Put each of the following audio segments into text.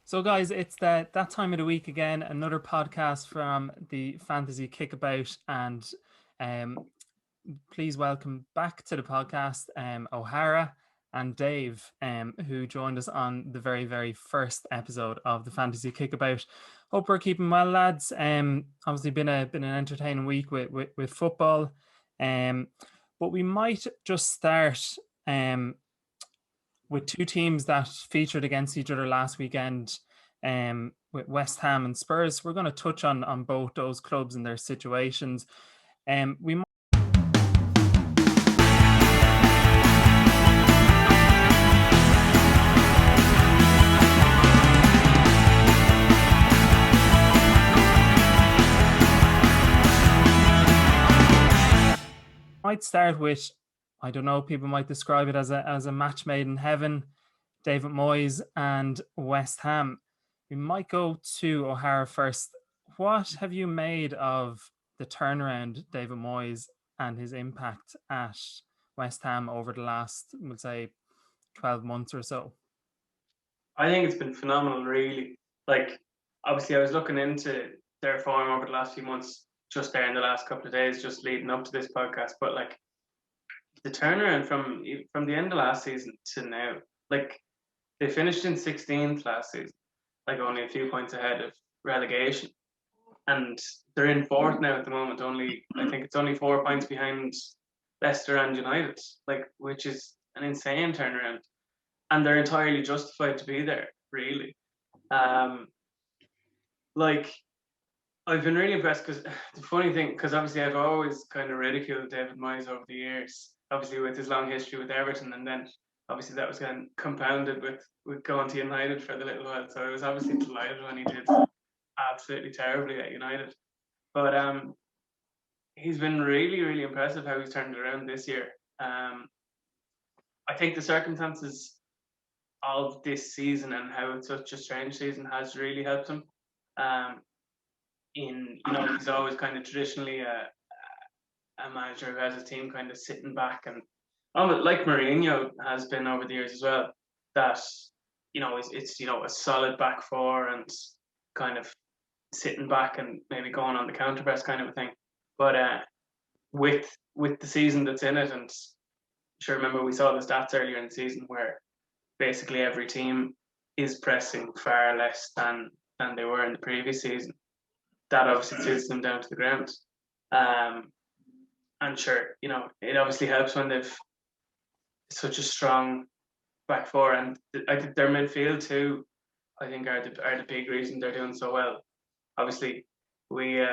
So, guys, it's that time of the week again. Another podcast from the Fantasy Kickabout, and um, please welcome back to the podcast O'Hara and Dave, who joined us on the very first episode of the Fantasy Kickabout. Hope we're keeping well, lads. Obviously been an entertaining week with football, but we might just start with two teams that featured against each other last weekend, with West Ham and Spurs. We're going to touch on both those clubs and their situations. We might start with, I don't know, people might describe it as a match made in heaven. David Moyes and West Ham. We might go to O'Hara first. What have you made of the turnaround, David Moyes, and his impact at West Ham over the last, we'll say, 12 months or so? I think it's been phenomenal, really. Like, obviously, I was looking into their form over the last few months, just there in the last couple of days, just leading up to this podcast. But like the turnaround from the end of last season to now, like they finished in 16th last season, like only a few points ahead of relegation, and they're in fourth now at the moment. I think it's only 4 points behind Leicester and United, like which is an insane turnaround, and they're entirely justified to be there, really. Um, like I've been really impressed because the funny thing, because obviously I've always kind of ridiculed David Moyes over the years, obviously with his long history with Everton, and then obviously that was kind of compounded with going to United for the little while. So I was obviously delighted when he did absolutely terribly at United, but he's been really impressive how he's turned it around this year. I think the circumstances of this season and how it's such a strange season has really helped him. Um, he's always kind of traditionally a manager who has his team kind of sitting back and like Mourinho has been over the years as well. That it's a solid back four and kind of sitting back and maybe going on the counter press kind of a thing. But with the season that's in it, and sure, remember we saw the stats earlier in the season where basically every team is pressing far less than they were in the previous season. That obviously suits them down to the ground. And sure, it obviously helps when they've such a strong back four, and I think their midfield too. I think are the big reason they're doing so well. Obviously, we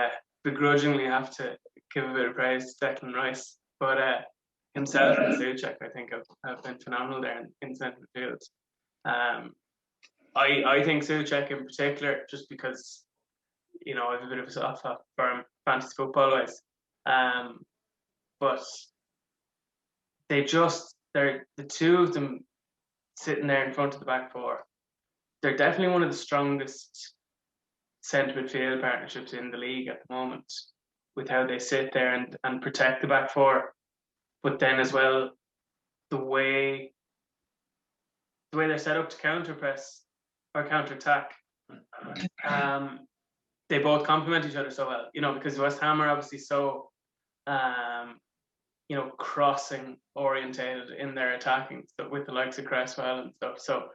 begrudgingly have to give a bit of praise to Declan Rice, but himself and Souček, I think, have been phenomenal there in centre field. I think Souček in particular, just because I have a bit of a soft spot for him, fantasy football wise. But they're the two of them sitting there in front of the back four. They're definitely one of the strongest centre midfield partnerships in the league at the moment, with how they sit there and protect the back four. But then as well, the way they're set up to counter press or counter attack, they both complement each other so well. Because West Ham are obviously so crossing orientated in their attacking stuff with the likes of Cresswell and stuff. So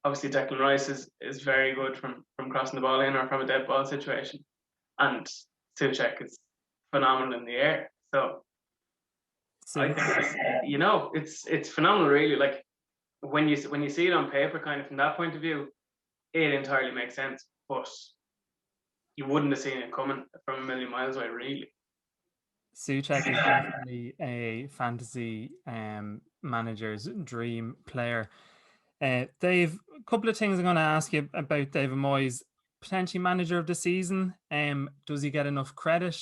obviously Declan Rice is very good from crossing the ball in or from a dead ball situation, and Souček is phenomenal in the air. So I think it's phenomenal, really. Like when you see it on paper, kind of from that point of view, it entirely makes sense. But you wouldn't have seen it coming from a million miles away, really. Souček is definitely a fantasy manager's dream player. Dave, a couple of things I'm going to ask you about David Moyes. Potentially manager of the season. Does he get enough credit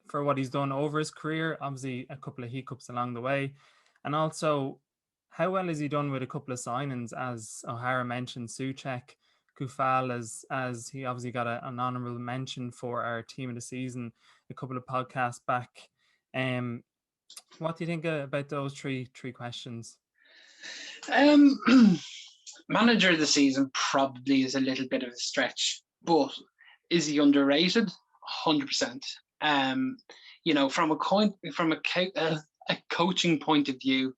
for what he's done over his career? Obviously, a couple of hiccups along the way. And also, how well has he done with a couple of signings? As O'Hara mentioned, Souček, Kufal, as he obviously got an honourable mention for our team of the season a couple of podcasts back. What do you think about those three questions? manager of the season probably is a little bit of a stretch, but is he underrated? 100%. From a coaching point of view,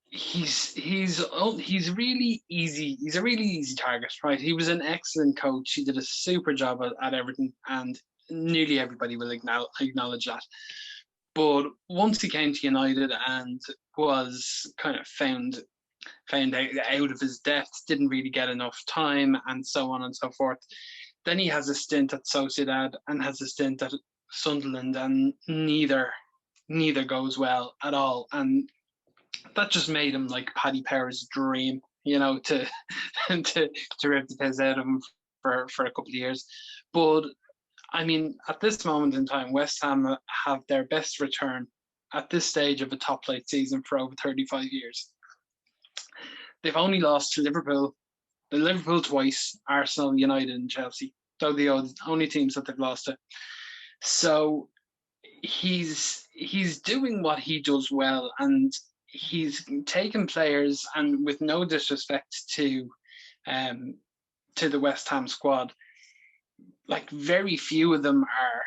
he's really easy. He's a really easy target, right? He was an excellent coach. He did a super job at everything, and nearly everybody will acknowledge that. But once he came to United and was kind of found out of his depth, didn't really get enough time, and so on and so forth. Then he has a stint at Sociedad and has a stint at Sunderland, and neither goes well at all. And that just made him like Paddy Power's dream, to to rip the piss out of him for a couple of years. But I mean, at this moment in time, West Ham have their best return at this stage of a top flight season for over 35 years. They've only lost to Liverpool twice, Arsenal, United, and Chelsea. They're the only teams that they've lost to. So he's doing what he does well, and he's taken players, and with no disrespect to the West Ham squad, like very few of them are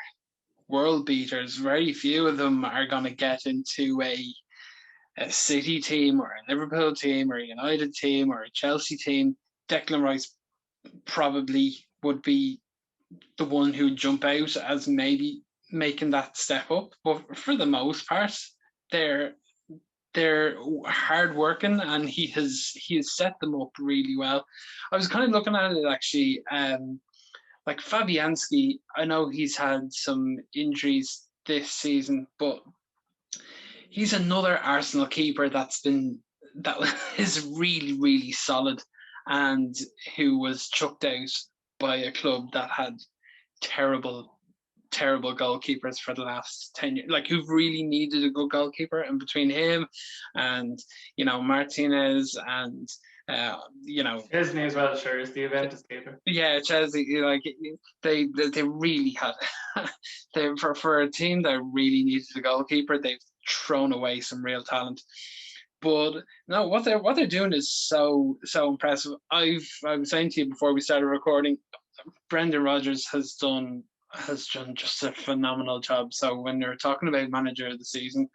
world beaters. Very few of them are going to get into a City team or a Liverpool team or a United team or a Chelsea team. Declan Rice probably would be the one who would jump out as maybe making that step up. But for the most part, they're hard working, and he has set them up really well. I was kind of looking at it actually. Like Fabianski, I know he's had some injuries this season, but he's another Arsenal keeper that is really, really solid, and who was chucked out by a club that had terrible goalkeepers for the last 10 years, like who've really needed a good goalkeeper. And between him and Martinez and Chesney as well, sure, is the Juventus keeper. Yeah, Chelsea, like they really had for a team that really needed a goalkeeper, they've thrown away some real talent. But no, what they're doing is so impressive. I was saying to you before we started recording, Brendan Rodgers has done just a phenomenal job. So when you're talking about manager of the season,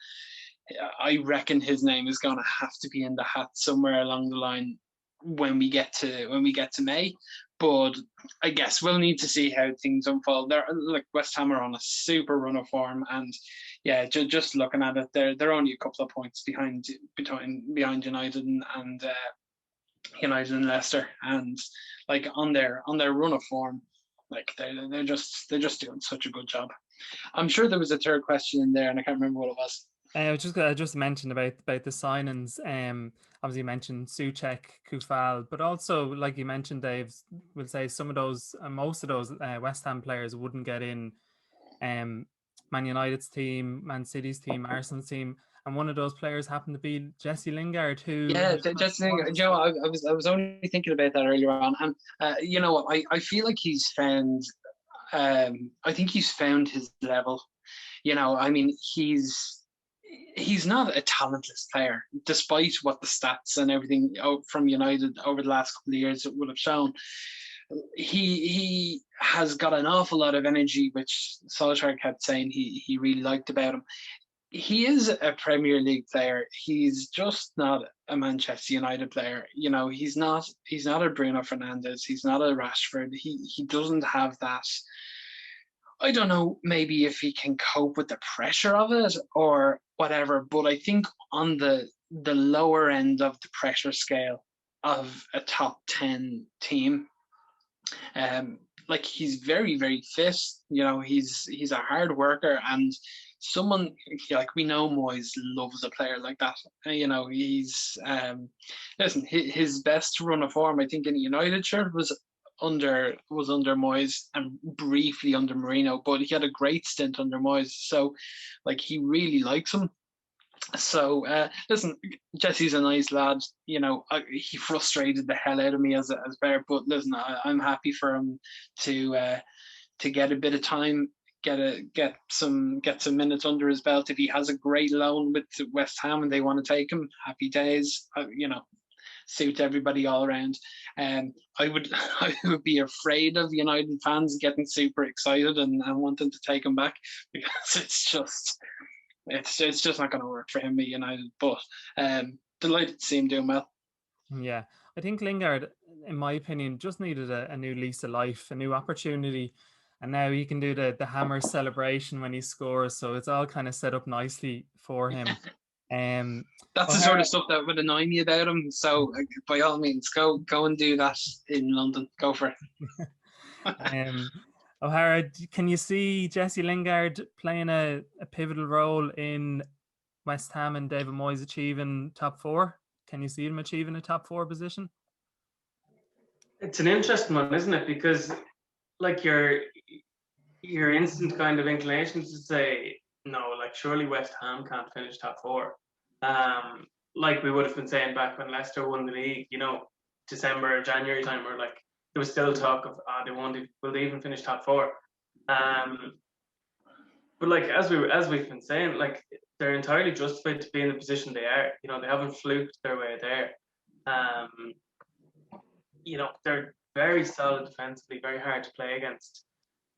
I reckon his name is going to have to be in the hat somewhere along the line when we get to May. But I guess we'll need to see how things unfold. They're like West Ham are on a super run of form, and yeah, just looking at it, they're only a couple of points behind United and United and Leicester, and like on their run of form, like they're just doing such a good job. I'm sure there was a third question in there, and I can't remember what it was. I just mentioned about the signings. Obviously you mentioned Souček, Kufal, but also like you mentioned, Dave, we'll say some of those, most of those West Ham players wouldn't get in Man United's team, Man City's team, Arsenal's team, and one of those players happened to be Jesse Lingard, who Jesse Lingard. I was only thinking about that earlier on, and I feel like he's found. I think he's found his level. I mean, he's not a talentless player, despite what the stats and everything from United over the last couple of years would have shown. He has got an awful lot of energy, which Solskjaer kept saying he really liked about him. He is a Premier League player. He's just not a Manchester United player. He's not a Bruno Fernandes. He's not a Rashford. He doesn't have that. I don't know, maybe if he can cope with the pressure of it or whatever, but I think on the lower end of the pressure scale of a top 10 team, like he's very, very fit. He's a hard worker, and someone like we know Moyes loves a player like that. He's listen, his best run of form, I think, in a United shirt was under Moyes and briefly under Mourinho, but he had a great stint under Moyes, so like he really likes him. So listen, Jesse's a nice lad. He frustrated the hell out of me as a player, but listen, I'm happy for him to get a bit of time, get some minutes under his belt. If he has a great loan with West Ham and they want to take him, happy days. suit everybody all around. I would be afraid of United fans getting super excited and wanting to take him back, because it's just not going to work for him at United. But delighted to see him doing well. Yeah, I think Lingard, in my opinion, just needed a new lease of life, a new opportunity. And now he can do the hammer celebration when he scores. So it's all kind of set up nicely for him. That's the sort of stuff that would annoy me about him. So by all means, go and do that in London. Go for it. O'Hara, can you see Jesse Lingard playing a pivotal role in West Ham and David Moyes achieving top 4? Can you see him achieving a top 4 position? It's an interesting one, isn't it? Because like your instant kind of inclination to say, no, like surely West Ham can't finish top 4. Like we would have been saying back when Leicester won the league, December or January time, where like there was still talk of will they even finish top 4? But like as we've been saying, like they're entirely justified to be in the position they are. They haven't fluked their way there. They're very solid defensively, very hard to play against.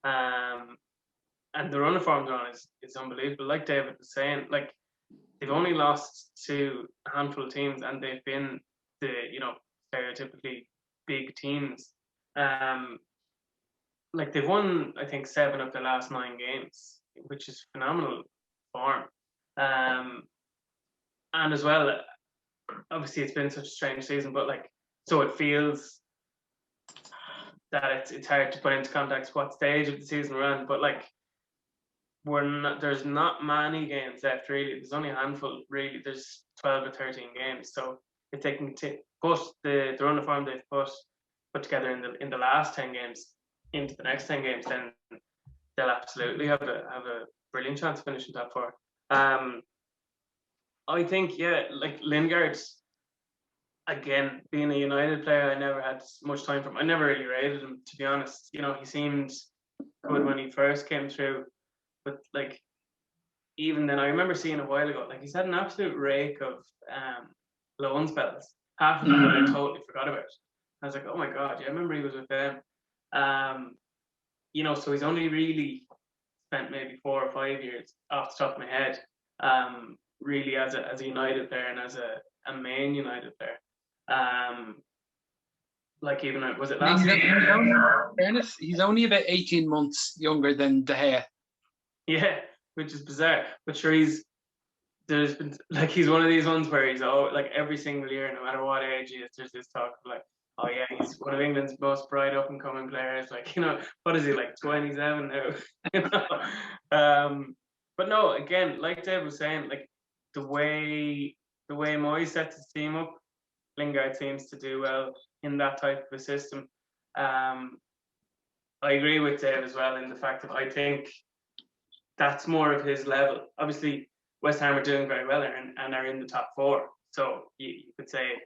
And the run of form they're on is unbelievable. Like David was saying, like they've only lost to a handful of teams, and they've been the stereotypically big teams. Like they've won, I think, 7 of their last 9 games, which is phenomenal form. And as well, obviously it's been such a strange season, but like so it feels that it's hard to put into context what stage of the season we're in, but like there's not many games left really. There's only a handful really. There's 12 or 13 games. So if they can put the run of form they've put together in the last 10 games into the next 10 games, then they'll absolutely have a brilliant chance of finishing top 4. I think, like Lingard, again, being a United player, I never had much time for him. I never really rated him, to be honest. He seemed good when he first came through, but like even then, I remember seeing a while ago, like he's had an absolute rake of loan spells. Half of them I totally forgot about. I was like, oh my god, I remember he was with them. So he's only really spent maybe 4 or 5 years off the top of my head, really as a United player and as a main United player. Like even was it last year? Fairness, he's only about 18 months younger than De Gea. Yeah, which is bizarre. But sure, he's one of these ones where he's like every single year, no matter what age he is, there's this talk of like, oh yeah, he's one of England's most bright up and coming players. Like, what is he, like 27 now? But no, again, like Dave was saying, like the way Moyes sets his team up, Lingard seems to do well in that type of a system. I agree with Dave as well in the fact that I think that's more of his level. Obviously, West Ham are doing very well and are in the top 4. So you could say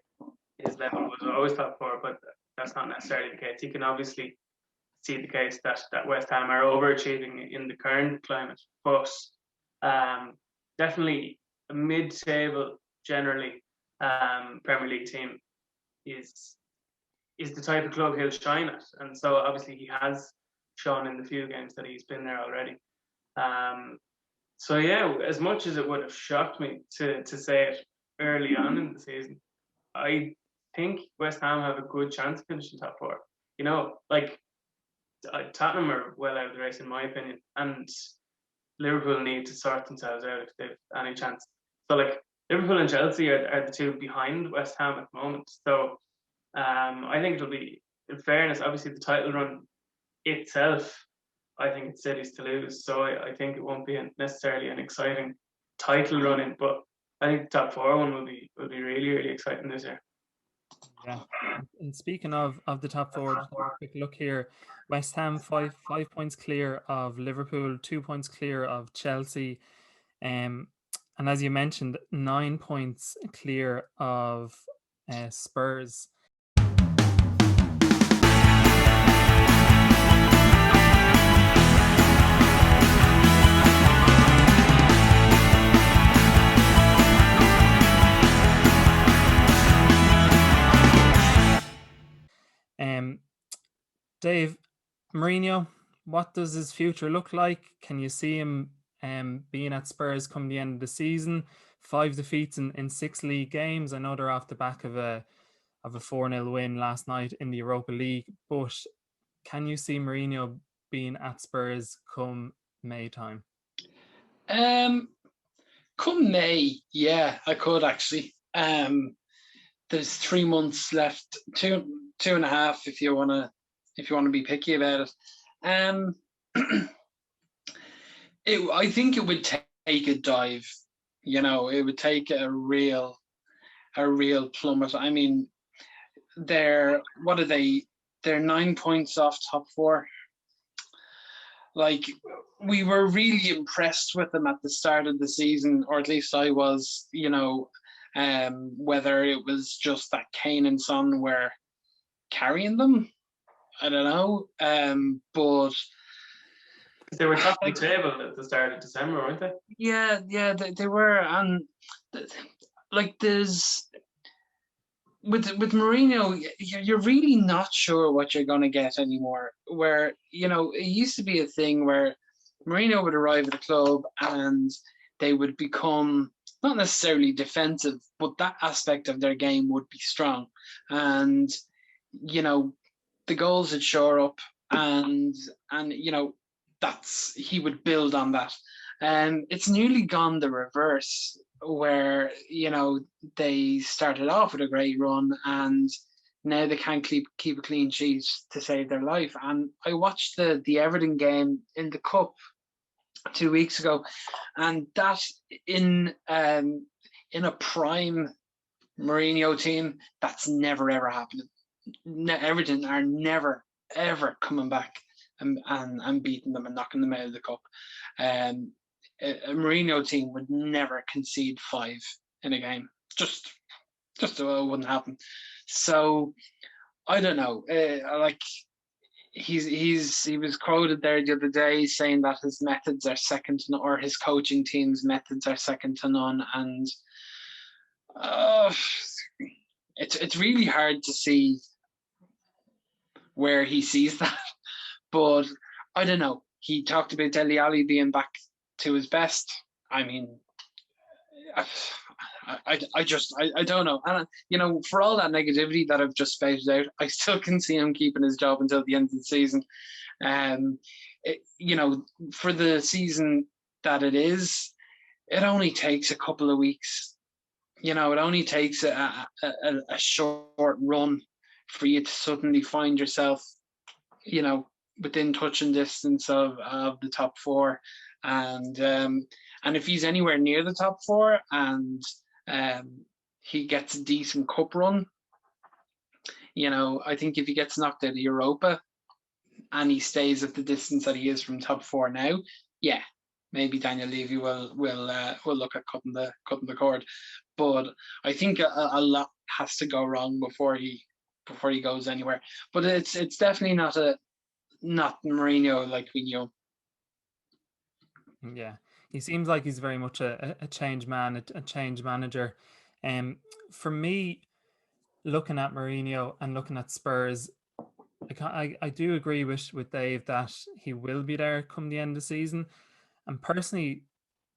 his level was always top 4, but that's not necessarily the case. You can obviously see the case that West Ham are overachieving in the current climate, but definitely a mid-table, generally, Premier League team is the type of club he'll shine at, and so obviously he has shown in the few games that he's been there already. So yeah, as much as it would have shocked me to say it early on in the season, I think West Ham have a good chance of finishing top 4. Like Tottenham are well out of the race in my opinion, and Liverpool need to sort themselves out if they've any chance. So like Liverpool and Chelsea are the 2 behind West Ham at the moment. So I think it'll be, in fairness, obviously the title run itself, I think it's City's to lose. So I think it won't be necessarily an exciting title run in, but I think the top 4 one will be really, really exciting this year. Yeah. And speaking of the top 4, just have a quick look here. West Ham 5 points clear of Liverpool, 2 points clear of Chelsea, and as you mentioned, 9 points clear of Spurs. Dave, Mourinho, what does his future look like? Can you see him being at Spurs come the end of the season? 5 defeats in 6 league games. I know they're off the back of a 4-0 win last night in the Europa League, but can you see Mourinho being at Spurs come May time? Come May, yeah, I could actually. There's 3 months left, two and a half if you wanna be picky about it. I think it would take a dive. It would take a real plummet. I mean, they're 9 points off top 4. Like, we were really impressed with them at the start of the season, or at least I was, whether it was just that Kane and Son were carrying them, I don't know. But they were top of the table at the start of December, weren't they? Yeah, they were. And there's with Mourinho, you're really not sure what you're going to get anymore. Where it used to be a thing where Mourinho would arrive at a club and they would become not necessarily defensive, but that aspect of their game would be strong, and the goals would shore up, and he would build on that. It's nearly gone the reverse, where they started off with a great run and now they can't keep a clean sheet to save their life. And I watched the Everton game in the Cup 2 weeks ago, and that in a prime Mourinho team, that's never ever happening. Everton are never ever coming back and beating them and knocking them out of the cup. A Mourinho team would never concede 5 in a game. Just wouldn't happen. So I don't know. He was quoted there the other day saying that his methods are second to none, or his coaching team's methods are second to none, and it's really hard to see where he sees that. But I don't know. He talked about Dele Alli being back to his best. I mean, I don't know. And for all that negativity that I've just spouted out, I still can see him keeping his job until the end of the season. For the season that it is, it only takes a couple of weeks. It only takes a short run for you to suddenly find yourself, within touching distance of the top 4, and if he's anywhere near the top 4 and he gets a decent cup run, I think if he gets knocked out of Europa and he stays at the distance that he is from top 4 now, yeah, maybe Daniel Levy will look at cutting the cord. But I think a lot has to go wrong before he goes anywhere. But it's definitely not Mourinho like we knew. Yeah, he seems like he's very much a change man, a change manager. For me, looking at Mourinho and looking at Spurs, I do agree with Dave that he will be there come the end of the season. And personally,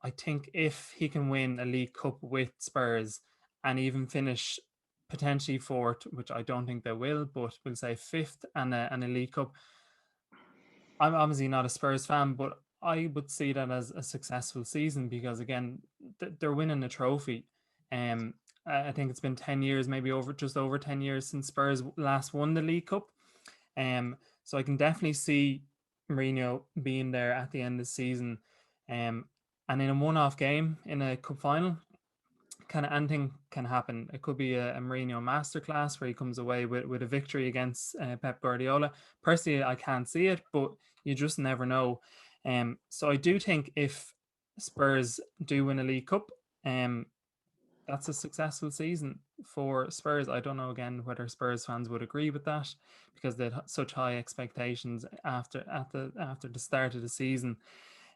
I think if he can win a League Cup with Spurs and even finish potentially 4th, which I don't think they will, but we'll say 5th and a League Cup. I'm obviously not a Spurs fan, but I would see that as a successful season because, again, they're winning a trophy. I think it's been 10 years, maybe just over 10 years since Spurs last won the League Cup. So I can definitely see Mourinho being there at the end of the season. And in a one-off game in a cup final, kind of anything can happen. It could be a Mourinho masterclass where he comes away with a victory against Pep Guardiola. Personally, I can't see it, but you just never know. So I do think if Spurs do win a League Cup, that's a successful season for Spurs. I don't know again whether Spurs fans would agree with that because they had such high expectations after the start of the season.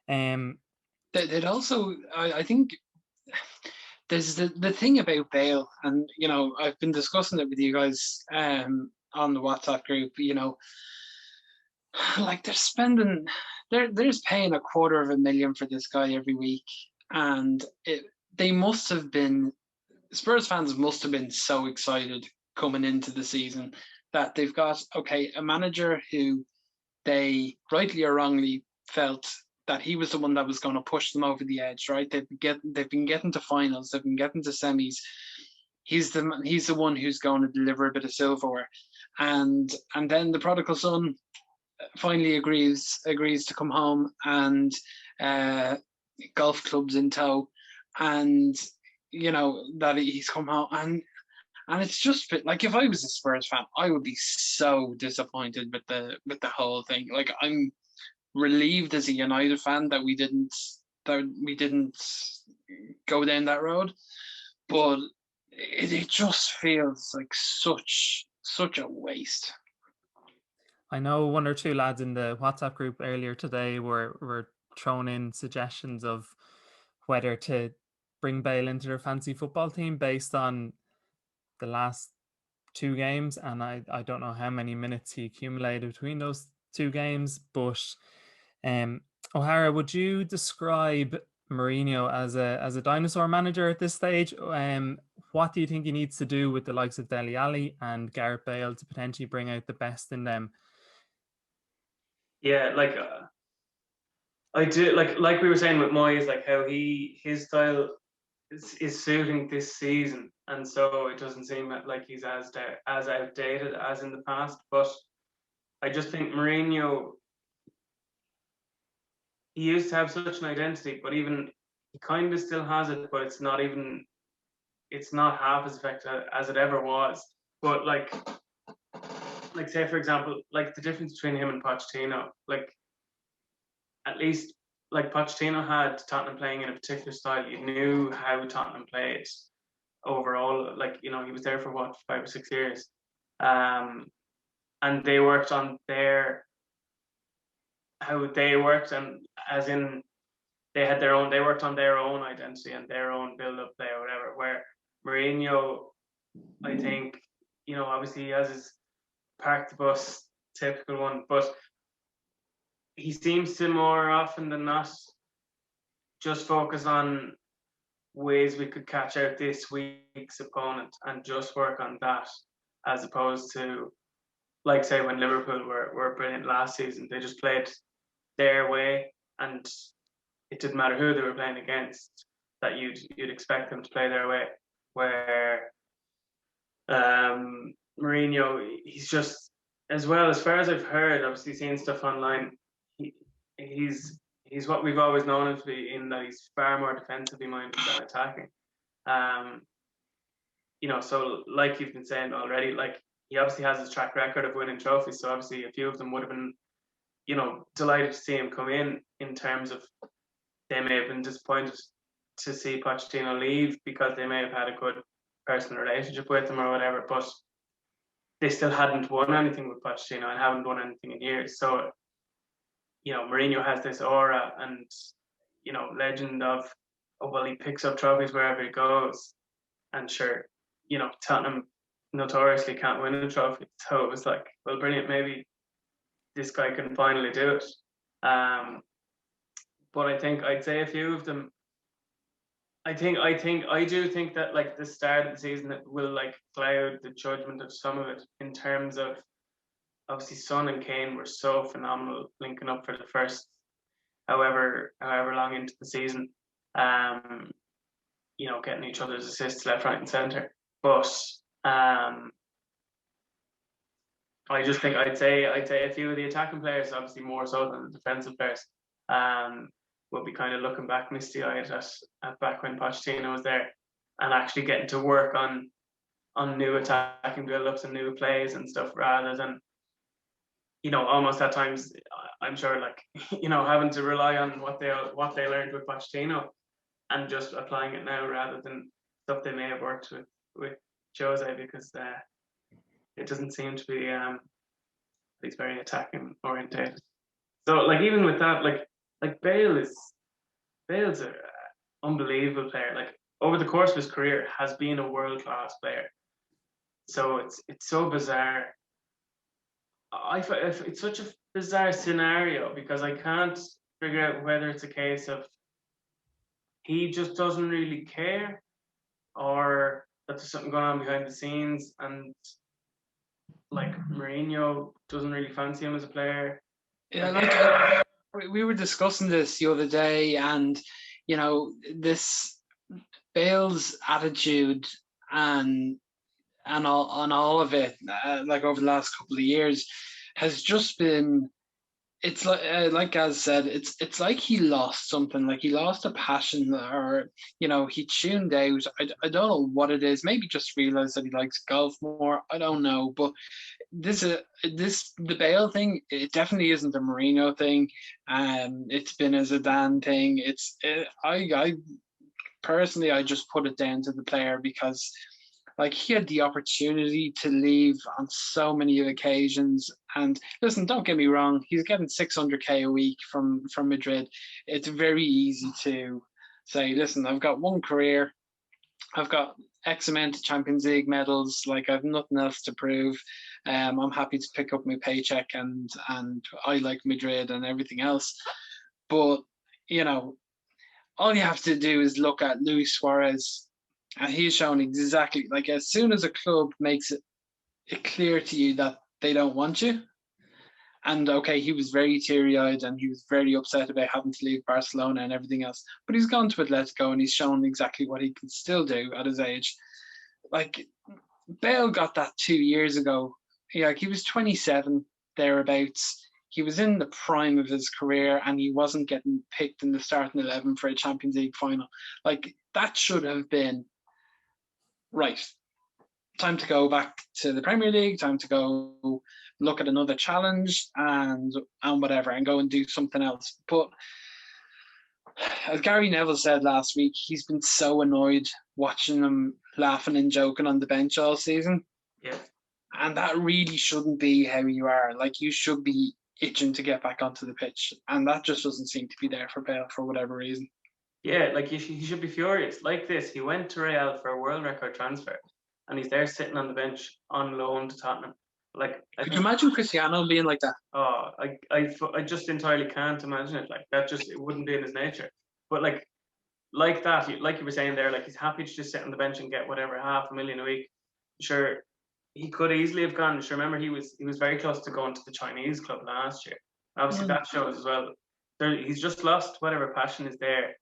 They'd also, I think, there's the thing about Bale, and I've been discussing it with you guys on the WhatsApp group, like there's paying $250,000 for this guy every week, and Spurs fans must have been so excited coming into the season that they've got a manager who they rightly or wrongly felt that he was the one that was going to push them over the edge, right? They've been getting to finals, they've been getting to semis. He's the one who's going to deliver a bit of silverware, and then the prodigal son finally agrees to come home, and golf clubs in tow, and that he's come home, and it's just like, if I was a Spurs fan, I would be so disappointed with the whole thing. Like, I'm relieved as a United fan that we didn't go down that road, but it just feels like such a waste. I know one or two lads in the WhatsApp group earlier today were throwing in suggestions of whether to bring Bale into their fantasy football team based on the last two games, and I don't know how many minutes he accumulated between those two games, but O'Hara, would you describe Mourinho as a dinosaur manager at this stage? What do you think he needs to do with the likes of Dele Alli and Gareth Bale to potentially bring out the best in them? Yeah, like I do, like we were saying with Moyes, like how his style is suiting this season, and so it doesn't seem like he's as outdated as in the past. But I just think Mourinho, he used to have such an identity, but even he kind of still has it, but it's not half as effective as it ever was. But like say for example, like the difference between him and Pochettino, like at least like Pochettino had Tottenham playing in a particular style. You knew how Tottenham played overall. Like, he was there for what, 5 or 6 years, and they worked on how they worked, and as in they worked on their own identity and their own build-up play or whatever. Where Mourinho, I think, obviously he has his park the bus typical one, but he seems to more often than not just focus on ways we could catch out this week's opponent and just work on that, as opposed to, like, say, when Liverpool were brilliant last season. They just played their way, and it didn't matter who they were playing against, that you'd expect them to play their way. Where Mourinho, he's just, as far as I've heard, obviously seeing stuff online, he's what we've always known him to be, in that he's far more defensively minded than attacking. So like you've been saying already, like, he obviously has his track record of winning trophies, so obviously a few of them would have been, delighted to see him come in terms of, they may have been disappointed to see Pochettino leave because they may have had a good personal relationship with him or whatever, but they still hadn't won anything with Pochettino and haven't won anything in years. So, Mourinho has this aura and, legend of, well, he picks up trophies wherever he goes. And sure, Tottenham notoriously can't win a trophy. So it was like, well, brilliant, maybe this guy can finally do it. But I think I'd say a few of them, I do think that, like, the start of the season, that will, like, cloud the judgment of some of it, in terms of, obviously Son and Kane were so phenomenal linking up for the first however long into the season, getting each other's assists left, right and centre. But I just think I'd say a few of the attacking players, obviously more so than the defensive players, will be kind of looking back misty-eyed at back when Pochettino was there, and actually getting to work on new attacking build-ups and new plays and stuff, rather than, almost at times, I'm sure, like, having to rely on what they learned with Pochettino and just applying it now, rather than stuff they may have worked with Jose, because it doesn't seem to be he's very attacking orientated. So, like, even with that, like Bale's an unbelievable player. Like, over the course of his career, has been a world-class player. So it's so bizarre it's such a bizarre scenario because I can't figure out whether it's a case of he just doesn't really care or that there's something going on behind the scenes and like Mourinho doesn't really fancy him as a player. Yeah, like we were discussing this the other day, and this Bale's attitude and all of it, like over the last couple of years, has just been. It's like Gaz said, it's like he lost something, like he lost a passion, or he tuned out. I don't know what it is. Maybe just realized that he likes golf more. I don't know, but the Bale thing, it definitely isn't a Mourinho thing. It's been a Zidane thing. I personally, I just put it down to the player because like he had the opportunity to leave on so many occasions. And listen, don't get me wrong, he's getting 600k a week from Madrid. It's very easy to say, listen, I've got one career, I've got X amount of Champions League medals, like I've nothing else to prove. I'm happy to pick up my paycheck and I like Madrid and everything else. But all you have to do is look at Luis Suarez, and he's shown exactly, like, as soon as a club makes it clear to you that they don't want you, and okay, he was very teary-eyed and he was very upset about having to leave Barcelona and everything else, but he's gone to Atletico and he's shown exactly what he can still do at his age. Like, Bale got that 2 years ago. Like, he was 27, thereabouts. He was in the prime of his career and he wasn't getting picked in the starting 11 for a Champions League final. Like, that should have been, right, time to go back to the Premier League, time to go look at another challenge and whatever, and go and do something else. But as Gary Neville said last week, he's been so annoyed watching him laughing and joking on the bench all season. Yeah. And that really shouldn't be how you are. Like, you should be itching to get back onto the pitch. And that just doesn't seem to be there for Bale for whatever reason. Yeah, like he should be furious. Like this, he went to Real for a world record transfer, and he's there sitting on the bench on loan to Tottenham. Like, could you imagine Cristiano being like that? Oh, I just entirely can't imagine it. Like that, it wouldn't be in his nature. But like that, like you were saying there, like he's happy to just sit on the bench and get whatever $500,000 a week. Sure, he could easily have gone. Sure, remember he was very close to going to the Chinese club last year. Obviously, that shows as well. He's just lost whatever passion is there.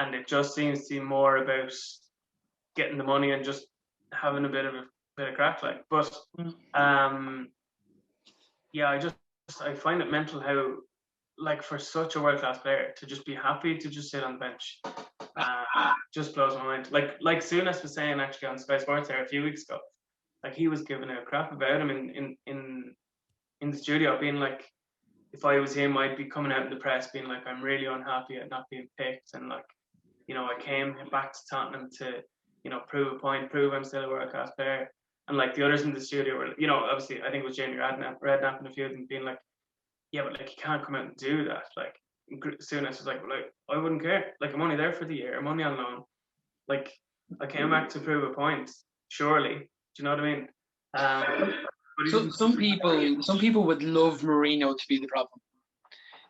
And it just seems to be more about getting the money and just having a bit of crack, like. But yeah, I find it mental how, like, for such a world class player to just be happy to just sit on the bench, just blows my mind. Like Souness was saying actually on Sky Sports there a few weeks ago, like he was giving a crap about him in the studio, being like, if I was him, I'd be coming out in the press being like, I'm really unhappy at not being picked, and like, I came back to Tottenham to, prove a point, prove I'm still a world-class player. And like the others in the studio were, obviously I think it was Jamie Redknapp and a few of them being like, yeah, but like you can't come out and do that. Like Souness was like, well, I wouldn't care. Like I'm only there for the year. I'm only on loan. Like I came back to prove a point. Surely, do you know what I mean? So some people would love Mourinho to be the problem.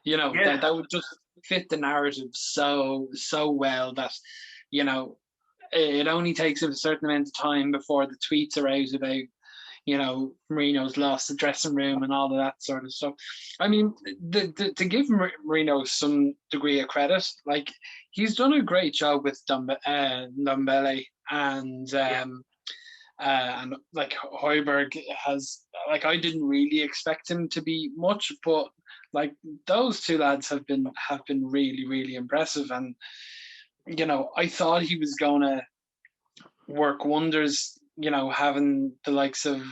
That would just fit the narrative so well that it only takes a certain amount of time before the tweets are out about Mourinho's lost the dressing room and all of that sort of stuff. I mean, to give Mourinho some degree of credit, like he's done a great job with Ndombele and like Højbjerg has, like, I didn't really expect him to be much, but like those two lads have been really, really impressive. And I thought he was gonna work wonders, having the likes of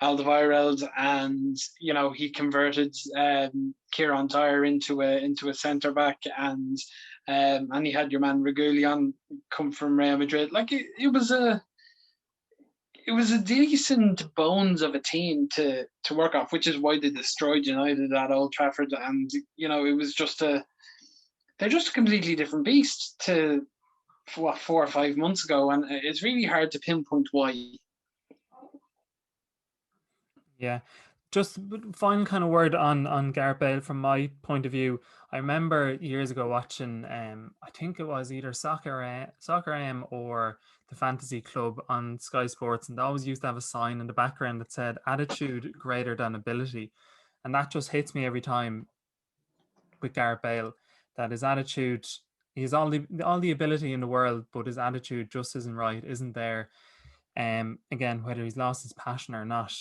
Alderweireld, and he converted Kieran Dyer into a centre back, and he had your man Reguilon come from Real Madrid. Like it was a decent bones of a team to work off, which is why they destroyed United at Old Trafford. And it was just they're just a completely different beast to 4 or 5 months ago, and it's really hard to pinpoint why. Yeah. Just final kind of word on Gareth Bale from my point of view. I remember years ago watching, I think it was either Soccer AM or the Fantasy Club on Sky Sports, and they always used to have a sign in the background that said "attitude greater than ability," and that just hits me every time with Gareth Bale, that his attitude, he has all the ability in the world, but his attitude just isn't right, isn't there. Again, whether he's lost his passion or not,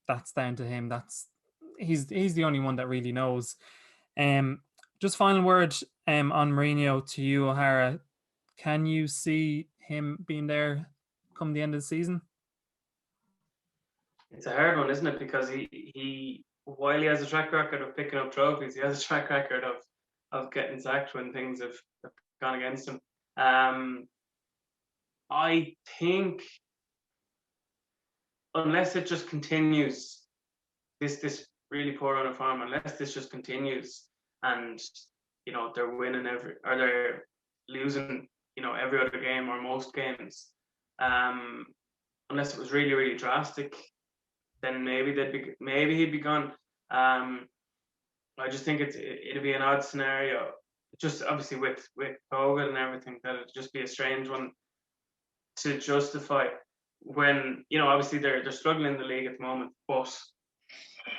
that's down to him. He's the only one that really knows. Um, just final word on Mourinho to you, O'Hara. Can you see him being there come the end of the season? It's a hard one, isn't it? Because he while he has a track record of picking up trophies, he has a track record of getting sacked when things have gone against him. I think unless it just continues, this really poor run of form, unless this just continues, and they're winning they're losing every other game or most games, unless it was really really drastic, then maybe he'd be gone. I just think it'd be an odd scenario, just obviously with COVID and everything, that it'd just be a strange one to justify when obviously they're struggling in the league at the moment, but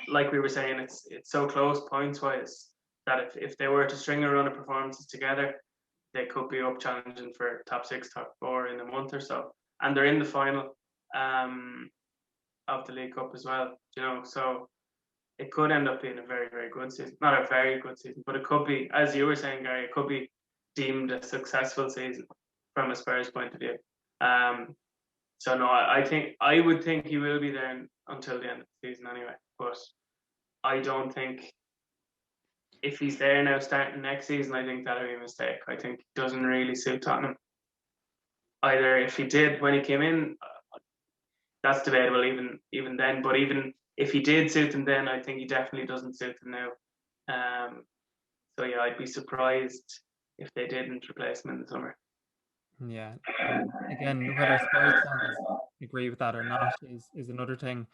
like we were saying, it's so close points wise that if they were to string a run of performances together, they could be up challenging for top 6, top 4 in a month or so, and they're in the final of the League Cup as well. So it could end up being a very very good season. Not a very good season, but it could be, as you were saying, Gary, it could be deemed a successful season from a Spurs point of view. So no, I would think he will be there until the end of the season anyway. But I don't think, if he's there now starting next season, I think that'll be a mistake. I think it doesn't really suit Tottenham. Either if he did when he came in, that's debatable even then. But even if he did suit them then, I think he definitely doesn't suit them now. So yeah, I'd be surprised if they didn't replace him in the summer. Yeah. Again, whether Spurs fans agree with that or not is another thing.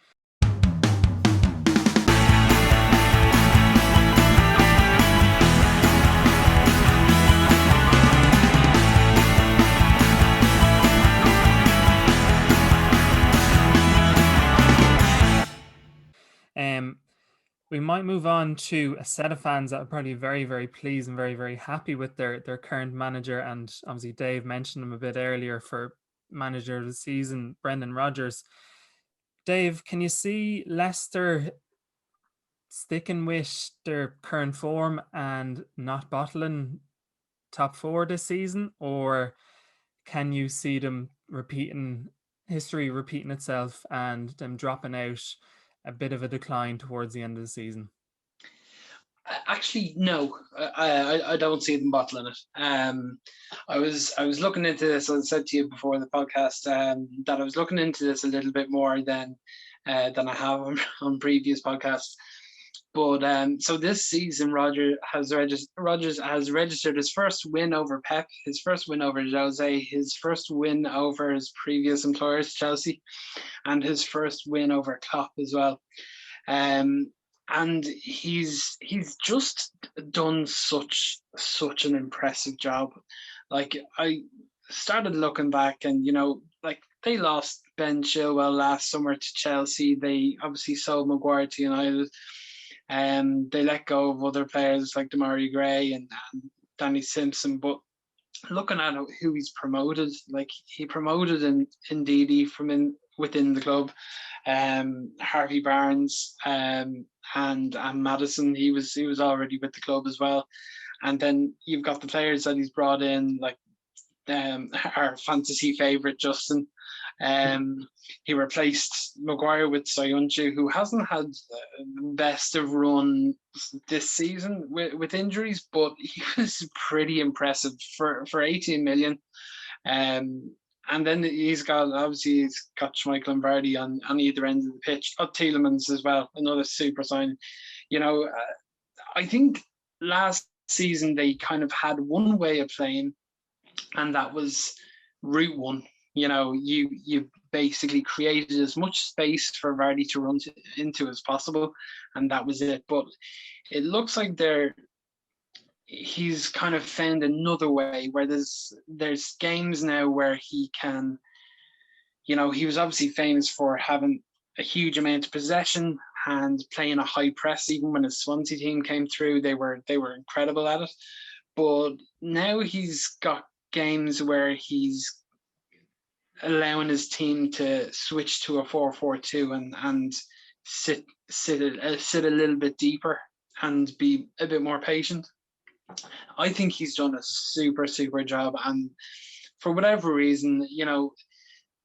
We might move on to a set of fans that are probably very, very pleased and very, very happy with their current manager. And obviously, Dave mentioned him a bit earlier for manager of the season, Brendan Rodgers. Dave, can you see Leicester sticking with their current form and not bottling top 4 this season, or can you see them history repeating itself and them dropping out a bit of a decline towards the end of the season? Actually, no, I don't see them bottling it. I was looking into this. I said to you before the podcast that I was looking into this a little bit more than I have on previous podcasts. But so this season, Rodgers has registered his first win over Pep, his first win over Jose, his first win over his previous employers, Chelsea, and his first win over Klopp as well. And he's just done such an impressive job. Like, I started looking back, and like, they lost Ben Chilwell last summer to Chelsea. They obviously sold Maguire to United. They let go of other players like Demarai Gray and Danny Simpson. But looking at who he's promoted, like, he promoted Ndidi from within the club, Harvey Barnes, and Maddison. He was already with the club as well. And then you've got the players that he's brought in, like our fantasy favourite Justin. He replaced Maguire with Soyuncu, who hasn't had the best of run this season with injuries, but he was pretty impressive for 18 million. And then he's got Schmeichel and Vardy on either end of the pitch. Tielemans as well, another super sign. I think last season they kind of had one way of playing, and that was route one. You basically created as much space for Vardy to run into as possible, and that was it. But it looks like he's kind of found another way where there's games now where he can, he was obviously famous for having a huge amount of possession and playing a high press. Even when his Swansea team came through, they were incredible at it. But now he's got games where he's allowing his team to switch to a 4-4-2 and sit a little bit deeper and be a bit more patient. I think he's done a super job, and for whatever reason,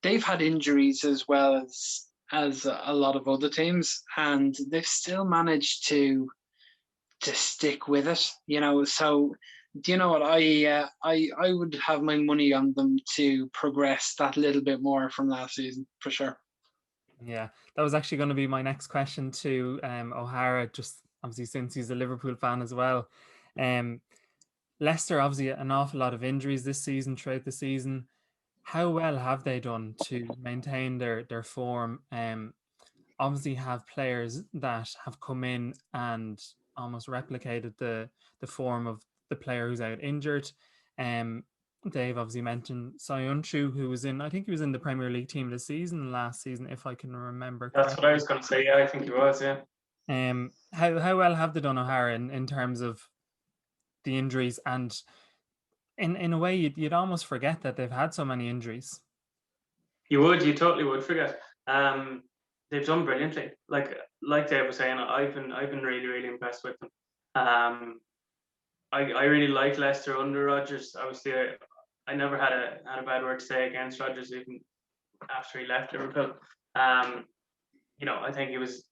they've had injuries as well as a lot of other teams, and they've still managed to stick with it. So do you know what, I would have my money on them to progress that little bit more from last season for sure. Yeah, that was actually going to be my next question to O'Hara, just obviously since he's a Liverpool fan as well. Leicester, obviously an awful lot of injuries this season, throughout the season. How well have they done to maintain their form? Obviously have players that have come in and almost replicated the form of the player who's out injured. Dave obviously mentioned Soyuncu, who was I think he was in the Premier League team this season, last season, if I can remember correctly. That's what I was going to say. Yeah, I think he was. Yeah. How well have they done, O'Hara, in terms of the injuries? And in a way, you'd almost forget that they've had so many injuries. You totally would forget. They've done brilliantly. Like Dave was saying, I've been really impressed with them. I really like Leicester under Rodgers. Obviously, I never had a bad word to say against Rodgers, even after he left Liverpool. I think he was,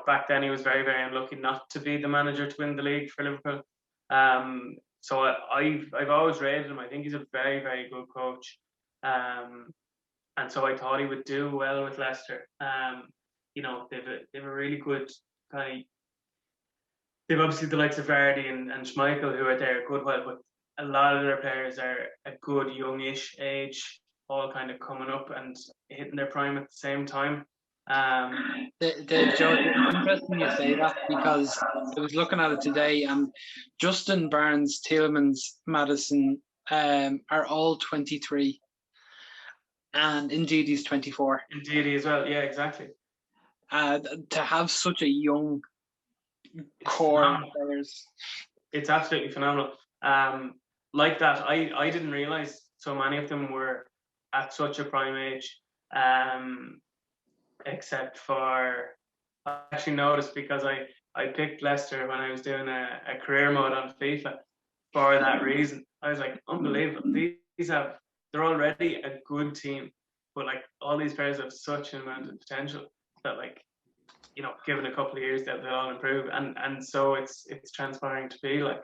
back then he was very unlucky not to be the manager to win the league for Liverpool. So I've always rated him. I think he's a very good coach. And so I thought he would do well with Leicester. They've a really good kind of. They've obviously the likes of Vardy and Schmeichel, who are there a good while, but a lot of their players are a good youngish age, all kind of coming up and hitting their prime at the same time. Dave, Joe, it's interesting you say that, because I was looking at it today, and Justin, Barnes, Tielemans, Maddison are all 23. And indeed, he's 24. Indeed, as well. Yeah, exactly. To have such a young core of players, it's absolutely phenomenal. Like that, I didn't realize so many of them were at such a prime age. Except for, I actually noticed, because I picked Leicester when I was doing a career mode on FIFA for that reason. I was like, unbelievable. They're already a good team, but like all these players have such an amount of potential that, like, given a couple of years, they'll all improve, and so it's transpiring to be like,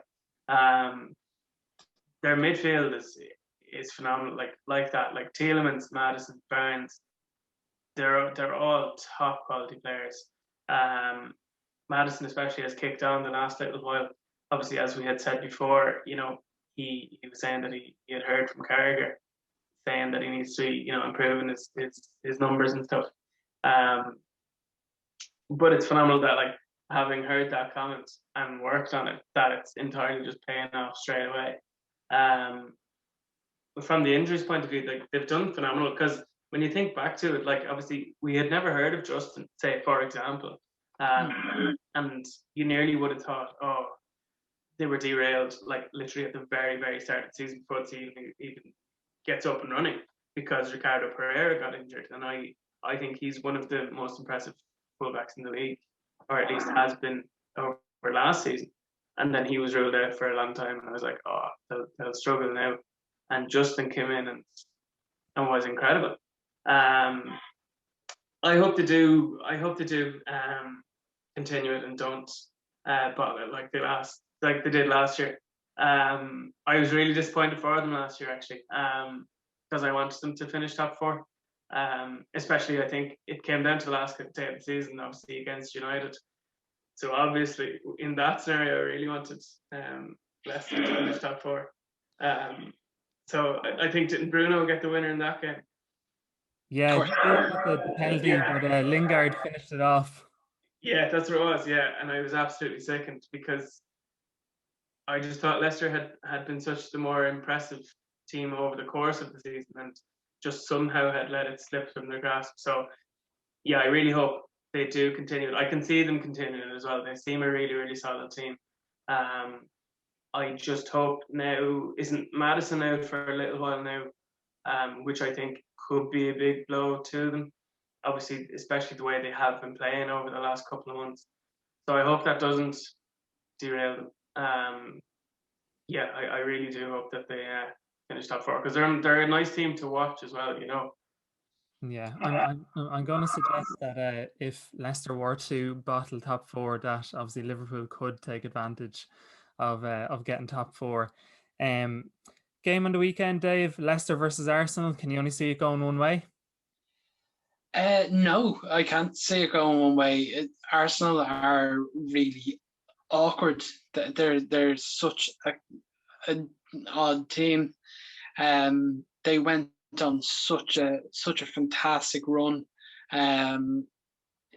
their midfield is phenomenal, like that, like Tielemans, Maddison, Barnes, they're all top quality players. Maddison especially has kicked on the last little while. Obviously, as we had said before, he was saying that he had heard from Carragher saying that he needs to be, improving his numbers and stuff. But it's phenomenal that, like, having heard that comment and worked on it, that it's entirely just paying off straight away. But from the injuries point of view, like, they've done phenomenal, because when you think back to it, like, obviously we had never heard of Justin, say, for example, and you nearly would have thought, oh, they were derailed, like, literally at the very start of the season before the season even gets up and running, because Ricardo Pereira got injured, and I think he's one of the most impressive fullbacks in the league, or at least has been over last season. And then he was ruled out for a long time, and I was like, oh, they'll struggle now. And Justin came in and was incredible. I hope to do continue it and don't bother like they did last year. I was really disappointed for them last year, actually, because I wanted them to finish top four. Especially, I think it came down to the last day of the season, obviously against United. So obviously, in that scenario, I really wanted Leicester to finish top four. So I think, didn't Bruno get the winner in that game? Yeah, course. the penalty, but Lingard finished it off. Yeah, that's what it was. Yeah, and I was absolutely sickened because I just thought Leicester had been such the more impressive team over the course of the season and just somehow had let it slip from their grasp. So yeah, I really hope they do continue. I can see them continuing as well. They seem a really, really solid team. I just hope now isn't Maddison out for a little while now, which I think could be a big blow to them. Obviously, especially the way they have been playing over the last couple of months. So I hope that doesn't derail them. Yeah, I really do hope that they finish top four because they're a nice team to watch as well. You know. Yeah, I'm going to suggest that if Leicester were to bottle top four, that obviously Liverpool could take advantage of getting top four. Game on the weekend, Dave. Leicester versus Arsenal. Can you only see it going one way? No, I can't see it going one way. Arsenal are really awkward. They're such an odd team. They went on such a fantastic run.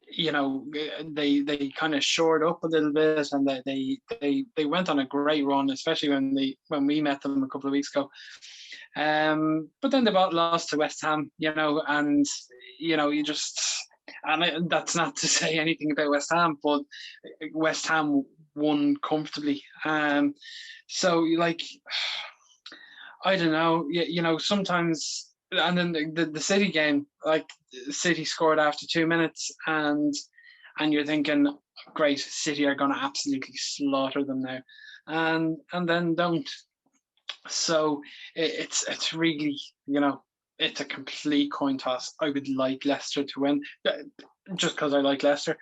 You know, they kind of shored up a little bit, and they went on a great run, especially when we met them a couple of weeks ago. But then they both lost to West Ham, you know, and you know, that's not to say anything about West Ham, but West Ham won comfortably. So like, I don't know, you know, sometimes, and then the City game, like City scored after 2 minutes, and you're thinking, great, City are going to absolutely slaughter them now, and then don't. So it's really, you know, it's a complete coin toss. I would like Leicester to win, just because I like Leicester.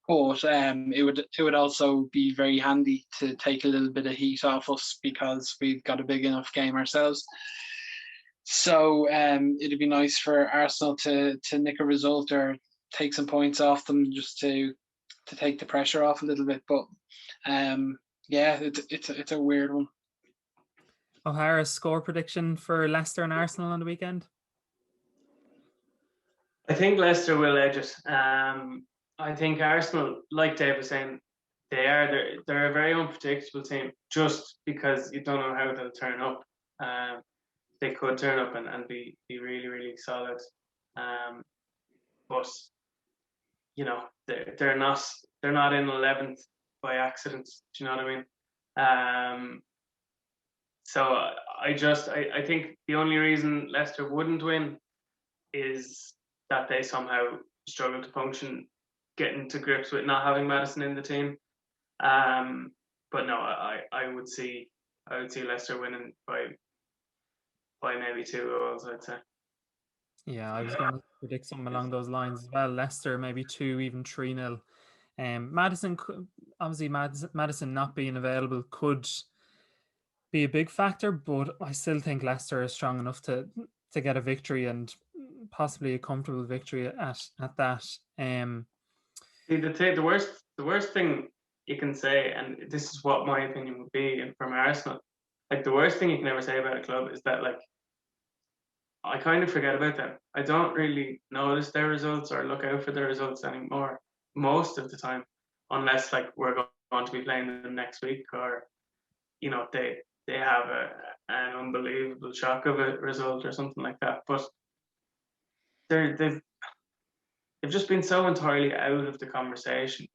But it would also be very handy to take a little bit of heat off us because we've got a big enough game ourselves. So it'd be nice for Arsenal to nick a result or take some points off them just to take the pressure off a little bit. But yeah, it's a weird one. O'Hara's score prediction for Leicester and Arsenal on the weekend? I think Leicester will edge it. I think Arsenal, like Dave was saying, they're a very unpredictable team just because you don't know how they'll turn up. They could turn up and be really, really solid. But you know, they're not in 11th by accident. Do you know what I mean? So I think the only reason Leicester wouldn't win is that they somehow struggle to function, getting to grips with not having Maddison in the team. But no, I would see Leicester winning by maybe 2 goals, I'd say. Yeah, I was going to predict something along those lines as well. Leicester maybe 2, even 3-0. Maddison, obviously Maddison not being available could be a big factor, but I still think Leicester is strong enough to get a victory, and possibly a comfortable victory at that. See, the worst thing you can say, and this is what my opinion would be from Arsenal, like the worst thing you can ever say about a club is that, like, I kind of forget about them. I don't really notice their results or look out for their results anymore most of the time, unless like we're going to be playing them next week, or you know they have an unbelievable shock of a result or something like that. But they've just been so entirely out of the conversation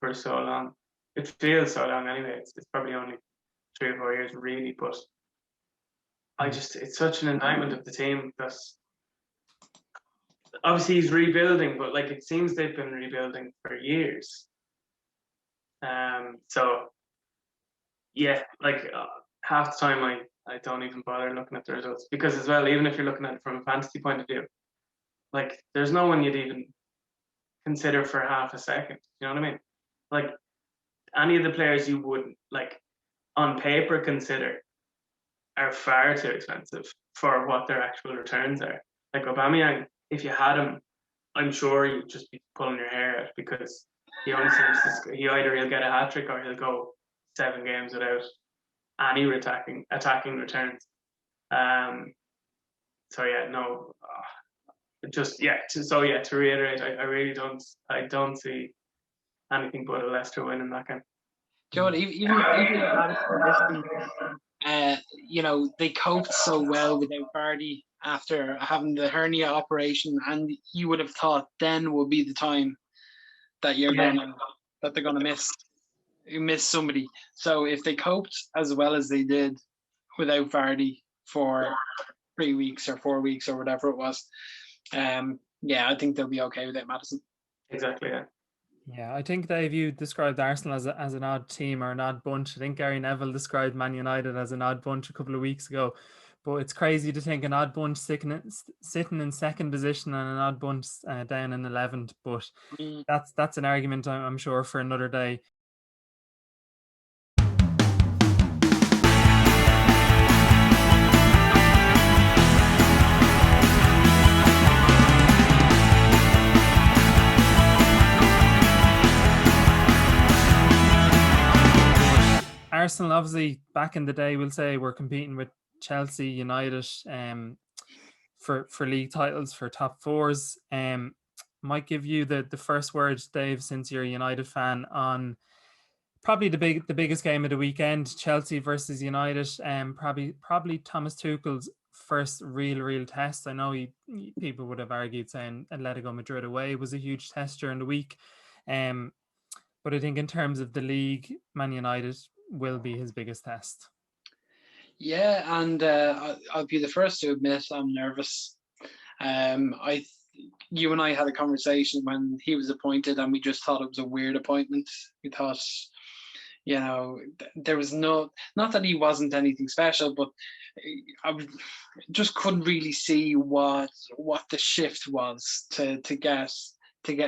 for so long. It feels so long anyway. It's probably only 3 or 4 years really, but it's such an indictment of the team that obviously he's rebuilding, but like it seems they've been rebuilding for years. So yeah, like half the time I don't even bother looking at the results, because as well, even if you're looking at it from a fantasy point of view, like there's no one you'd even consider for half a second. You know what I mean? Like any of the players you wouldn't like on paper consider are far too expensive for what their actual returns are. Like Aubameyang, if you had him, I'm sure you'd just be pulling your hair out, because he only seems to either he'll get a hat trick or he'll go 7 games without any attacking returns. So yeah, no, just to reiterate, I really don't see anything but a Leicester win in that game. Do you know what, even they coped so well without Vardy after having the hernia operation, and you would have thought then would be the time that they're gonna miss somebody. So if they coped as well as they did without Vardy for 3 weeks or 4 weeks or whatever it was, I think they'll be okay without Maddison. Exactly, yeah. Yeah, I think, Dave, you described Arsenal as an odd team or an odd bunch. I think Gary Neville described Man United as an odd bunch a couple of weeks ago. But it's crazy to think an odd bunch sitting in second position and an odd bunch down in 11th. But that's an argument, I'm sure, for another day. Arsenal, obviously, back in the day, we'll say, were competing with Chelsea, United, for league titles, for top fours. Might give you the first word, Dave, since you're a United fan, on probably the biggest game of the weekend, Chelsea versus United. Probably Thomas Tuchel's first real test. I know people would have argued saying Atletico Madrid away was a huge test during the week. But I think in terms of the league, Man United will be his biggest test. Yeah, and I'll be the first to admit I'm nervous. You and I had a conversation when he was appointed, and we just thought it was a weird appointment. We thought, there was not that he wasn't anything special, but I just couldn't really see what the shift was to get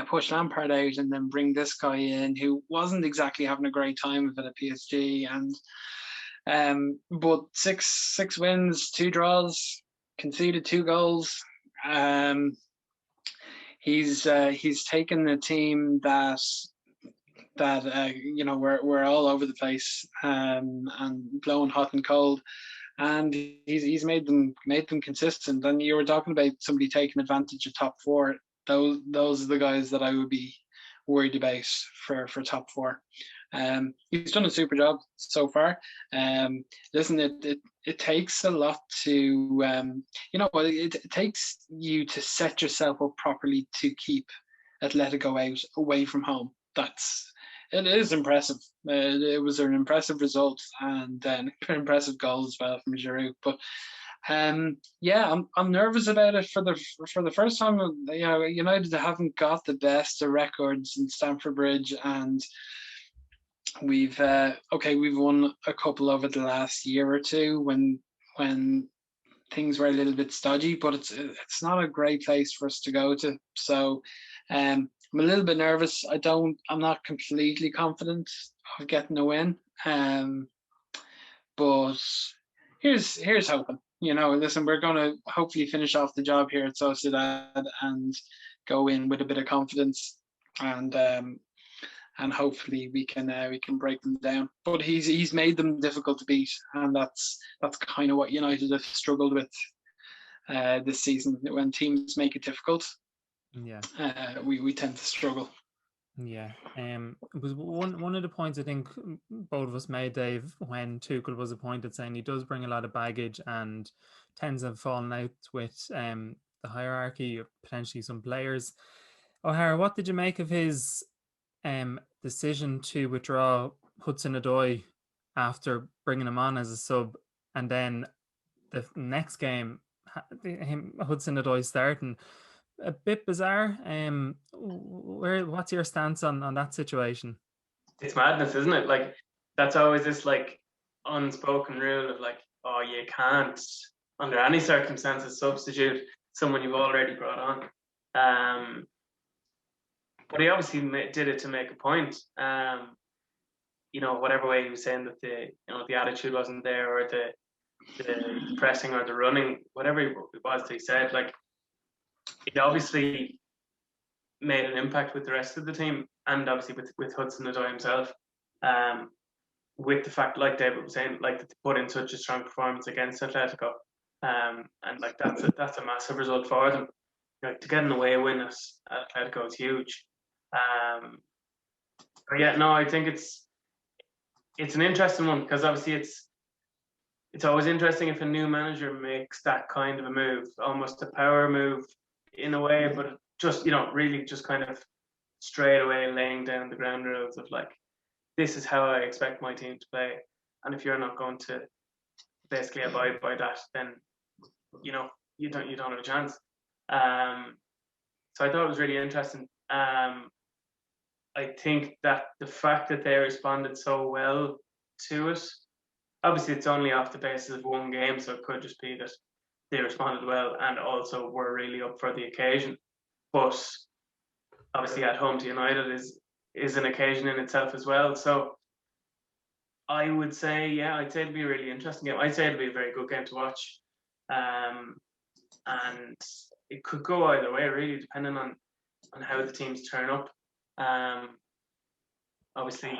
push Lampard out and then bring this guy in who wasn't exactly having a great time of it at PSG. And but six wins, 2 draws, conceded 2 goals. He's taken a team that we're all over the place and blowing hot and cold, and he's made them consistent. And you were talking about somebody taking advantage of top 4. Those are the guys that I would be worried about for top 4. He's done a super job so far. Listen, it takes a lot to it takes you to set yourself up properly to keep Atletico out away from home. It is impressive. It was an impressive result, and then an impressive goal as well from Giroud. But I'm nervous about it for the first time. United haven't got the best of records in Stamford Bridge, and we've won a couple over the last year or two when things were a little bit stodgy, but it's not a great place for us to go to. So I'm a little bit nervous. I'm not completely confident of getting a win. But here's hoping. Listen, we're going to hopefully finish off the job here at Sociedad and go in with a bit of confidence, and hopefully we can break them down. But he's made them difficult to beat, and that's kind of what United have struggled with this season. When teams make it difficult, we tend to struggle. Yeah, it was one of the points I think both of us made, Dave, when Tuchel was appointed, saying he does bring a lot of baggage and tends to have fallen out with the hierarchy or potentially some players. O'Hara, what did you make of his decision to withdraw Hudson-Odoi after bringing him on as a sub, and then the next game Hudson-Odoi starting? A bit bizarre. What's your stance on that situation? It's madness, isn't it? Like, that's always this like unspoken rule of like, oh, you can't under any circumstances substitute someone you've already brought on. But he obviously did it to make a point. Whatever way he was saying that the attitude wasn't there, or the pressing or the running, whatever it was that he said, like, it obviously made an impact with the rest of the team, and obviously with Hudson-Odoi himself. With the fact, like David was saying, like, that they put in such a strong performance against Atletico, and like that's a massive result for them. like to get an away win at Atletico is huge. But yeah, no, I think it's an interesting one because obviously it's always interesting if a new manager makes that kind of a move, almost a power move in a way, but just really just kind of straight away laying down the ground rules of like, this is how I expect my team to play, and if you're not going to basically abide by that, then you don't have a chance. So I thought it was really interesting. I think that the fact that they responded so well to it, obviously it's only off the basis of one game, so it could just be that they responded well and also were really up for the occasion. But obviously at home to United is an occasion in itself as well. So I would say, yeah, I'd say it'd be a really interesting game. I'd say it'd be a very good game to watch. And it could go either way, really, depending on how the teams turn up. Obviously,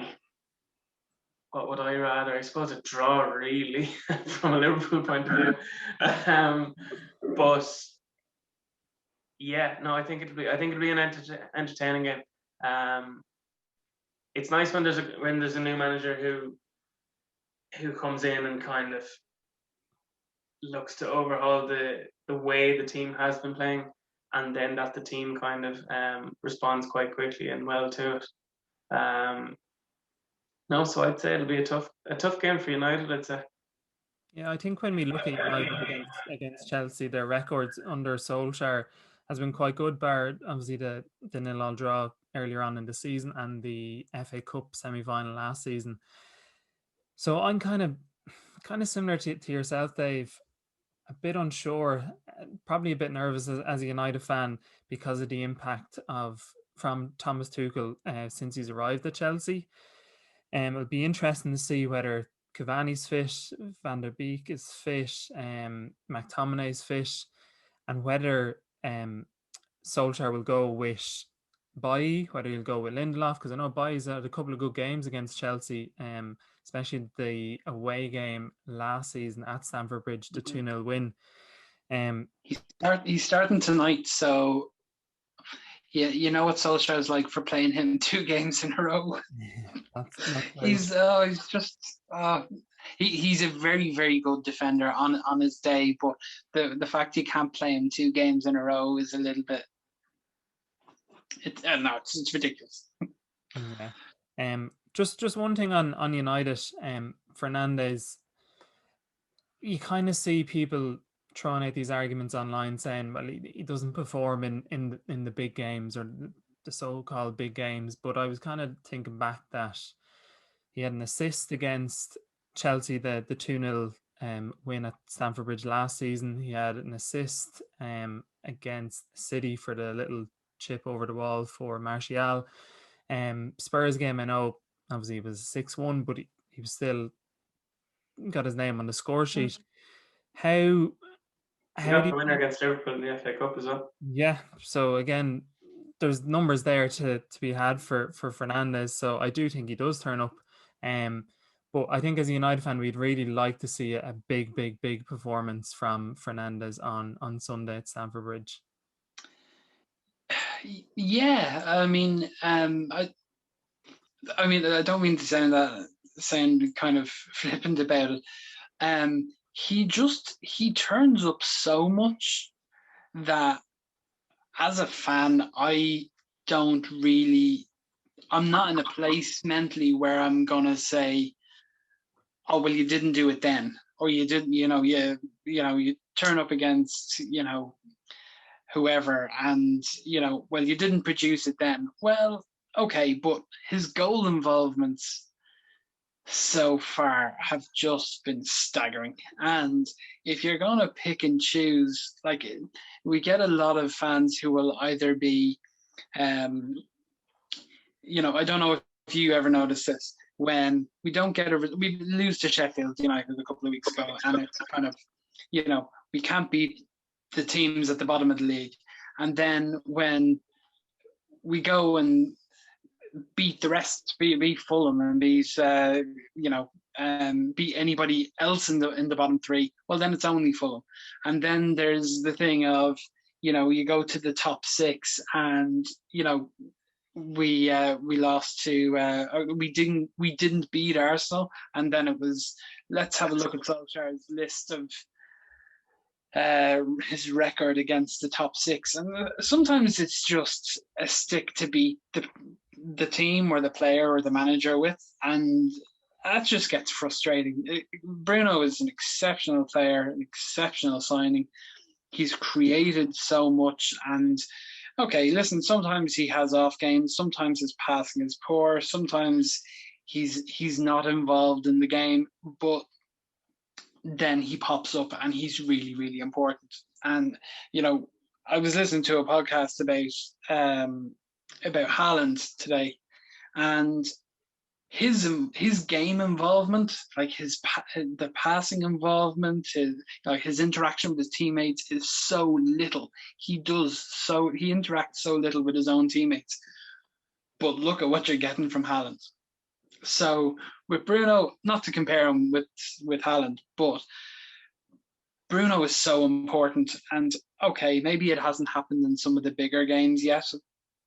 what would I rather? I suppose a draw, really, from a Liverpool point of view. But yeah, no, I think it'll be an entertaining game. It's nice when there's a new manager who comes in and kind of looks to overhaul the way the team has been playing, and then that the team kind of responds quite quickly and well to it. No, so I'd say it'll be a tough game for United, I'd say. Yeah, I think when we look at United against Chelsea, their records under Solskjaer has been quite good, bar obviously the 0-0 draw earlier on in the season and the FA Cup semi-final last season. So I'm kind of similar to yourself, Dave. A bit unsure, probably a bit nervous as a United fan because of the impact from Thomas Tuchel since he's arrived at Chelsea. It'll be interesting to see whether Cavani's fit, Van der Beek is fit, McTominay's fit, and whether Solskjaer will go with Bailly, whether he'll go with Lindelof, because I know Bailly's had a couple of good games against Chelsea, especially the away game last season at Stamford Bridge, the 2-0 win. He's starting tonight, so yeah, you know what Solskjaer's like for playing him 2 games in a row. He's a very, very good defender on his day, but the fact he can't play him 2 games in a row is a little bit. It's ridiculous. Yeah. Just one thing on United, Fernandes. You kind of see people throwing out these arguments online saying, well, he doesn't perform in the big games or the so-called big games. But I was kind of thinking back that he had an assist against Chelsea, the 2-0 win at Stamford Bridge last season. He had an assist against City for the little chip over the wall for Martial. Spurs game, I know obviously it was 6-1, but he was still got his name on the score sheet. How do you winner against Liverpool in the FA Cup as well? Yeah, so again, there's numbers there to be had for Fernandes, so I do think he does turn up. But I think as a United fan, we'd really like to see a big performance from Fernandes on Sunday at Stamford Bridge. Yeah, I mean, I don't mean to sound kind of flippant about it. He turns up so much that as a fan, I'm not in a place mentally where I'm gonna say, oh well, you didn't do it then, or you didn't, you turn up against, whoever, and well, you didn't produce it then. Well, okay, but his goal involvements so far have just been staggering. And if you're going to pick and choose, like, we get a lot of fans who will either be, I don't know if you ever noticed this, when we don't get we lose to Sheffield United a couple of weeks ago, and it's kind of, we can't beat the teams at the bottom of the league. And then when we go and beat the rest, beat Fulham and beat anybody else in the bottom 3, well then it's only Fulham. And then there's the thing of, You go to the top six, and we lost to we didn't beat Arsenal, and then it was, let's have a look at Solskjaer's list of his record against the top six, and sometimes it's just a stick to beat the team or the player or the manager with, and that just gets frustrating. Bruno is an exceptional player, an exceptional signing. He's created so much, and okay, listen, sometimes he has off games, sometimes his passing is poor, sometimes he's not involved in the game, but then he pops up and he's really, really important. And I was listening to a podcast about Haaland today, and his game involvement, like the passing involvement, his interaction with his teammates is so little. He interacts so little with his own teammates. But look at what you're getting from Haaland. So with Bruno, not to compare him with Haaland, but Bruno is so important. And okay, maybe it hasn't happened in some of the bigger games yet,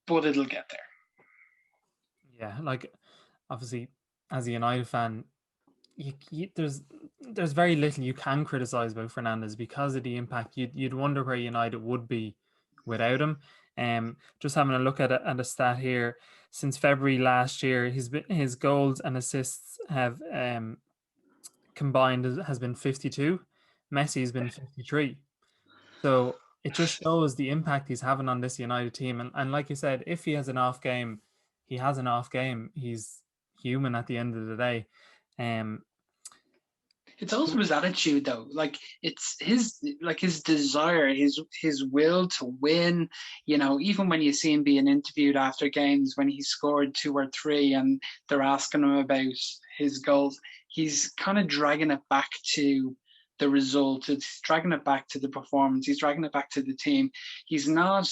but it'll get there. Yeah, like obviously as a United fan, there's very little you can criticize about Fernandes because of the impact. You'd wonder where United would be without him. Just having a look at a stat here, since February last year, his goals and assists have combined has been 52. Messi's been 53. So it just shows the impact he's having on this United team. And like you said, if he has an off game, he has an off game. He's human at the end of the day. It's also his attitude, though. Like it's his desire, his will to win. Even when you see him being interviewed after games, when he scored 2 or 3, and they're asking him about his goals, he's kind of dragging it back to the result. It's dragging it back to the performance. He's dragging it back to the team. He's not,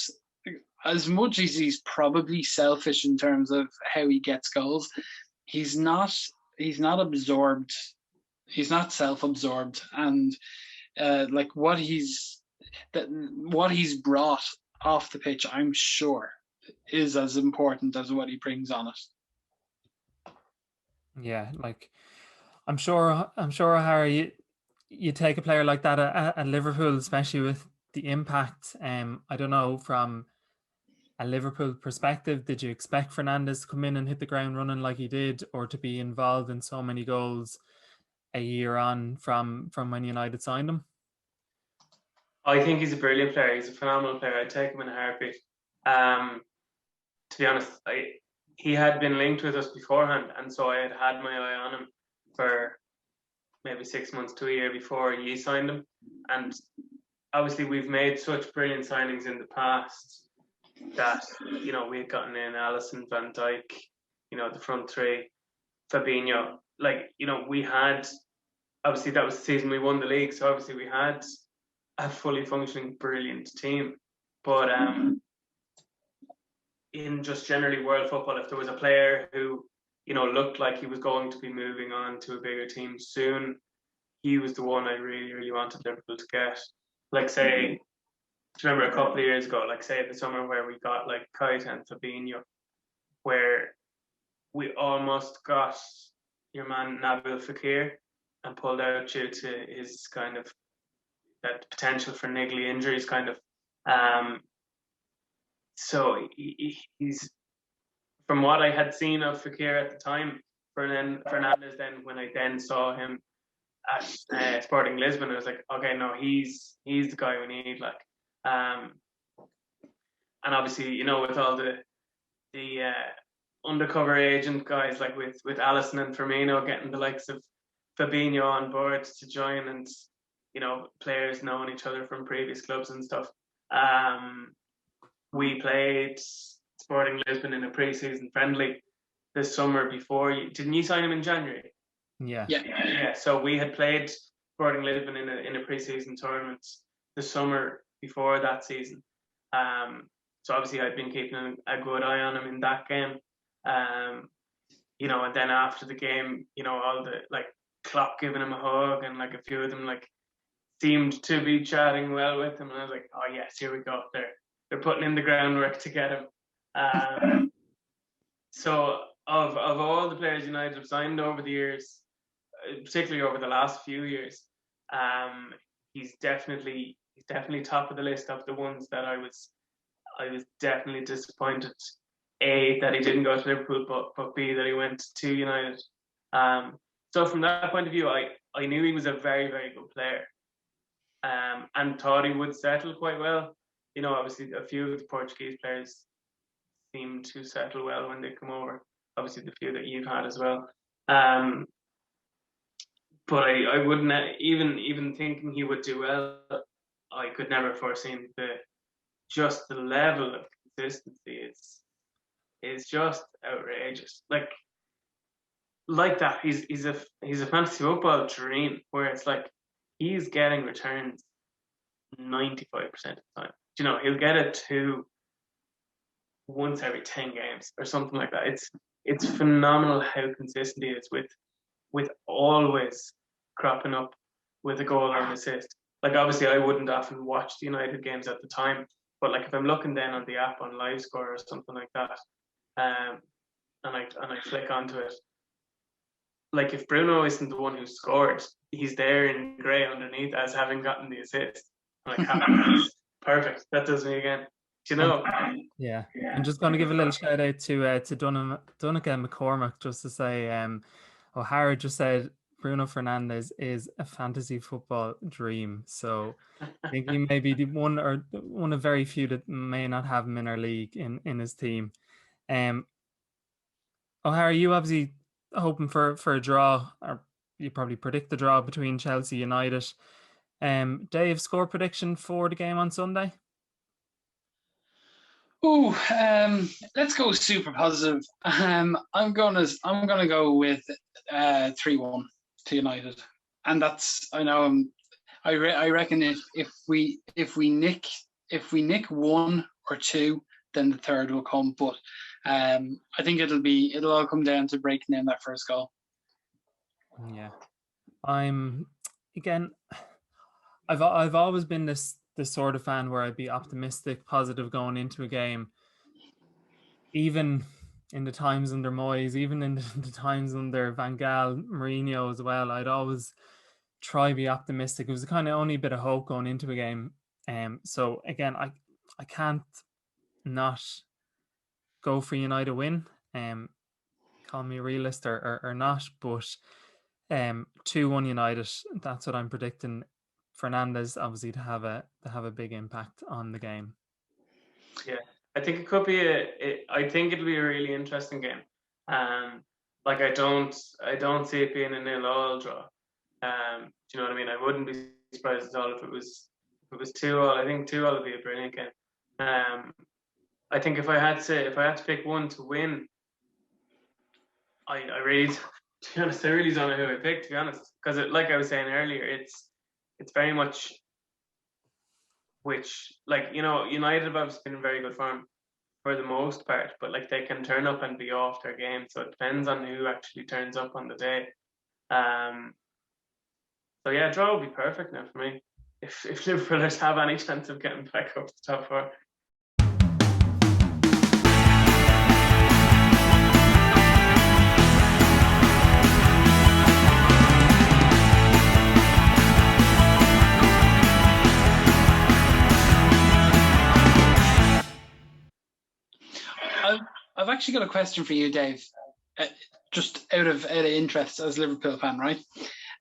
as much as he's probably selfish in terms of how he gets goals, he's not absorbed. He's not self-absorbed, and like what he's brought off the pitch, I'm sure, is as important as what he brings on it. Yeah, like I'm sure, Harry, you take a player like that at Liverpool, especially with the impact. I don't know, from a Liverpool perspective, did you expect Fernandes to come in and hit the ground running like he did, or to be involved in so many goals a year on from when United signed him? I think he's a brilliant player. He's a phenomenal player. I'd take him in a heartbeat. To be honest, he had been linked with us beforehand, and so I had my eye on him for maybe 6 months to a year before you signed him. And obviously we've made such brilliant signings in the past that, we had gotten in Alisson, Van Dijk, the front three, Fabinho. We had, obviously that was the season we won the league, so obviously we had a fully functioning, brilliant team. But in just generally world football, if there was a player who, looked like he was going to be moving on to a bigger team soon, he was the one I really, really wanted Liverpool to get. Like, say, do you remember a couple of years ago, like, say, the summer where we got, like, Keita and Fabinho, where we almost got your man Nabil Fekir and pulled out due to his kind of that potential for niggly injuries, kind of. So he's, from what I had seen of Fekir at the time, Fernandes, then when I then saw him at Sporting Lisbon, I was like, okay, no, he's the guy we need. Like, and obviously, with all the undercover agent guys, like with Alisson and Firmino getting the likes of Fabinho on board to join, and players knowing each other from previous clubs and stuff. We played Sporting Lisbon in a pre-season friendly this summer before. Didn't you sign him in January? Yeah. So we had played Sporting Lisbon in a pre-season tournament the summer before that season. So obviously I'd been keeping a good eye on him in that game. And then after the game, all the, like, Klopp giving him a hug, and like a few of them, like, seemed to be chatting well with him, and I was like, oh yes, here we go. They're putting in the groundwork to get him. So of all the players United have signed over the years, particularly over the last few years, he's definitely top of the list of the ones that I was definitely disappointed. A, that he didn't go to Liverpool, but B, that he went to United. So from that point of view, I knew he was a very, very good player, and thought he would settle quite well. You know, obviously a few of the Portuguese players seem to settle well when they come over. Obviously the few that you've had as well. But I wouldn't even thinking he would do well. I could never foreseen the level of consistency is just outrageous. Like that, he's a fantasy football dream where it's like he's getting returns 95% of the time. You know, he'll get a 2 once every 10 games or something like that. It's phenomenal how consistent he is with always cropping up with a goal or an assist. Like obviously I wouldn't often watch the United games at the time, but like if I'm looking then on the app on live score or something like that, and I click onto it, like if Bruno isn't the one who scored, he's there in grey underneath as having gotten the assist. I'm like, perfect. That does me again. Do you know? Yeah. I'm just going to give a little shout out to Donegan McCormack just to say, O'Hara just said Bruno Fernandes is a fantasy football dream. So I think he may be the one of very few that may not have him in our league in his team. O'Hara, you obviously hoping for a draw, or you probably predict the draw between Chelsea United. Dave, score prediction for the game on Sunday? Let's go super positive. I'm gonna go with 3-1 to United, and that's I reckon if we nick 1 or 2, then the third will come. But I think it'll all come down to breaking in that first goal. Yeah, I've always been this sort of fan where I'd be optimistic, positive going into a game, even in the times under Moyes, even in the times under Van Gaal, Mourinho as well. I'd always try to be optimistic. It was kind of only a bit of hope going into a game. So again, I can't not go for United win. Call me a realist or not, but 2-1 United. That's what I'm predicting. Fernandes obviously to have a big impact on the game. Yeah, I think it could be I think it'll be a really interesting game. Like I don't see it being a 0-0 draw. Do you know what I mean? I wouldn't be surprised at all if it was 2-2. I think 2-2 would be a brilliant game. I think if I had to pick one to win, I really, to be honest, I really don't know who I pick, to be honest, because like I was saying earlier, it's very much which, like, you know, United have obviously been in very good form for the most part, but like they can turn up and be off their game, so it depends on who actually turns up on the day. So yeah, draw would be perfect now for me if Liverpoolers have any chance of getting back up to the top 4. I've actually got a question for you, Dave. Just out of interest as a Liverpool fan, right?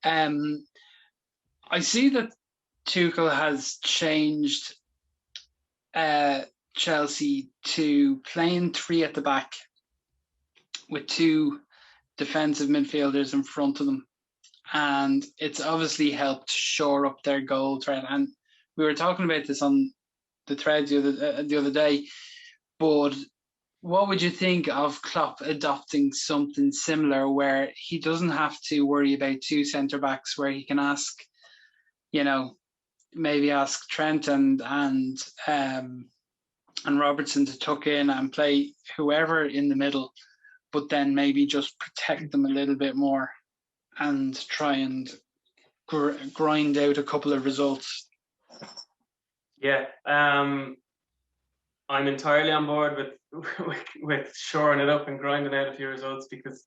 I see that Tuchel has changed Chelsea to playing 3 at the back with 2 defensive midfielders in front of them, and it's obviously helped shore up their goal threat. And we were talking about this on the thread the other day, but what would you think of Klopp adopting something similar where he doesn't have to worry about 2 centre-backs, where he can ask, maybe ask Trent and Robertson to tuck in and play whoever in the middle, but then maybe just protect them a little bit more and try and grind out a couple of results. Yeah, I'm entirely on board with shoring it up and grinding out a few results, because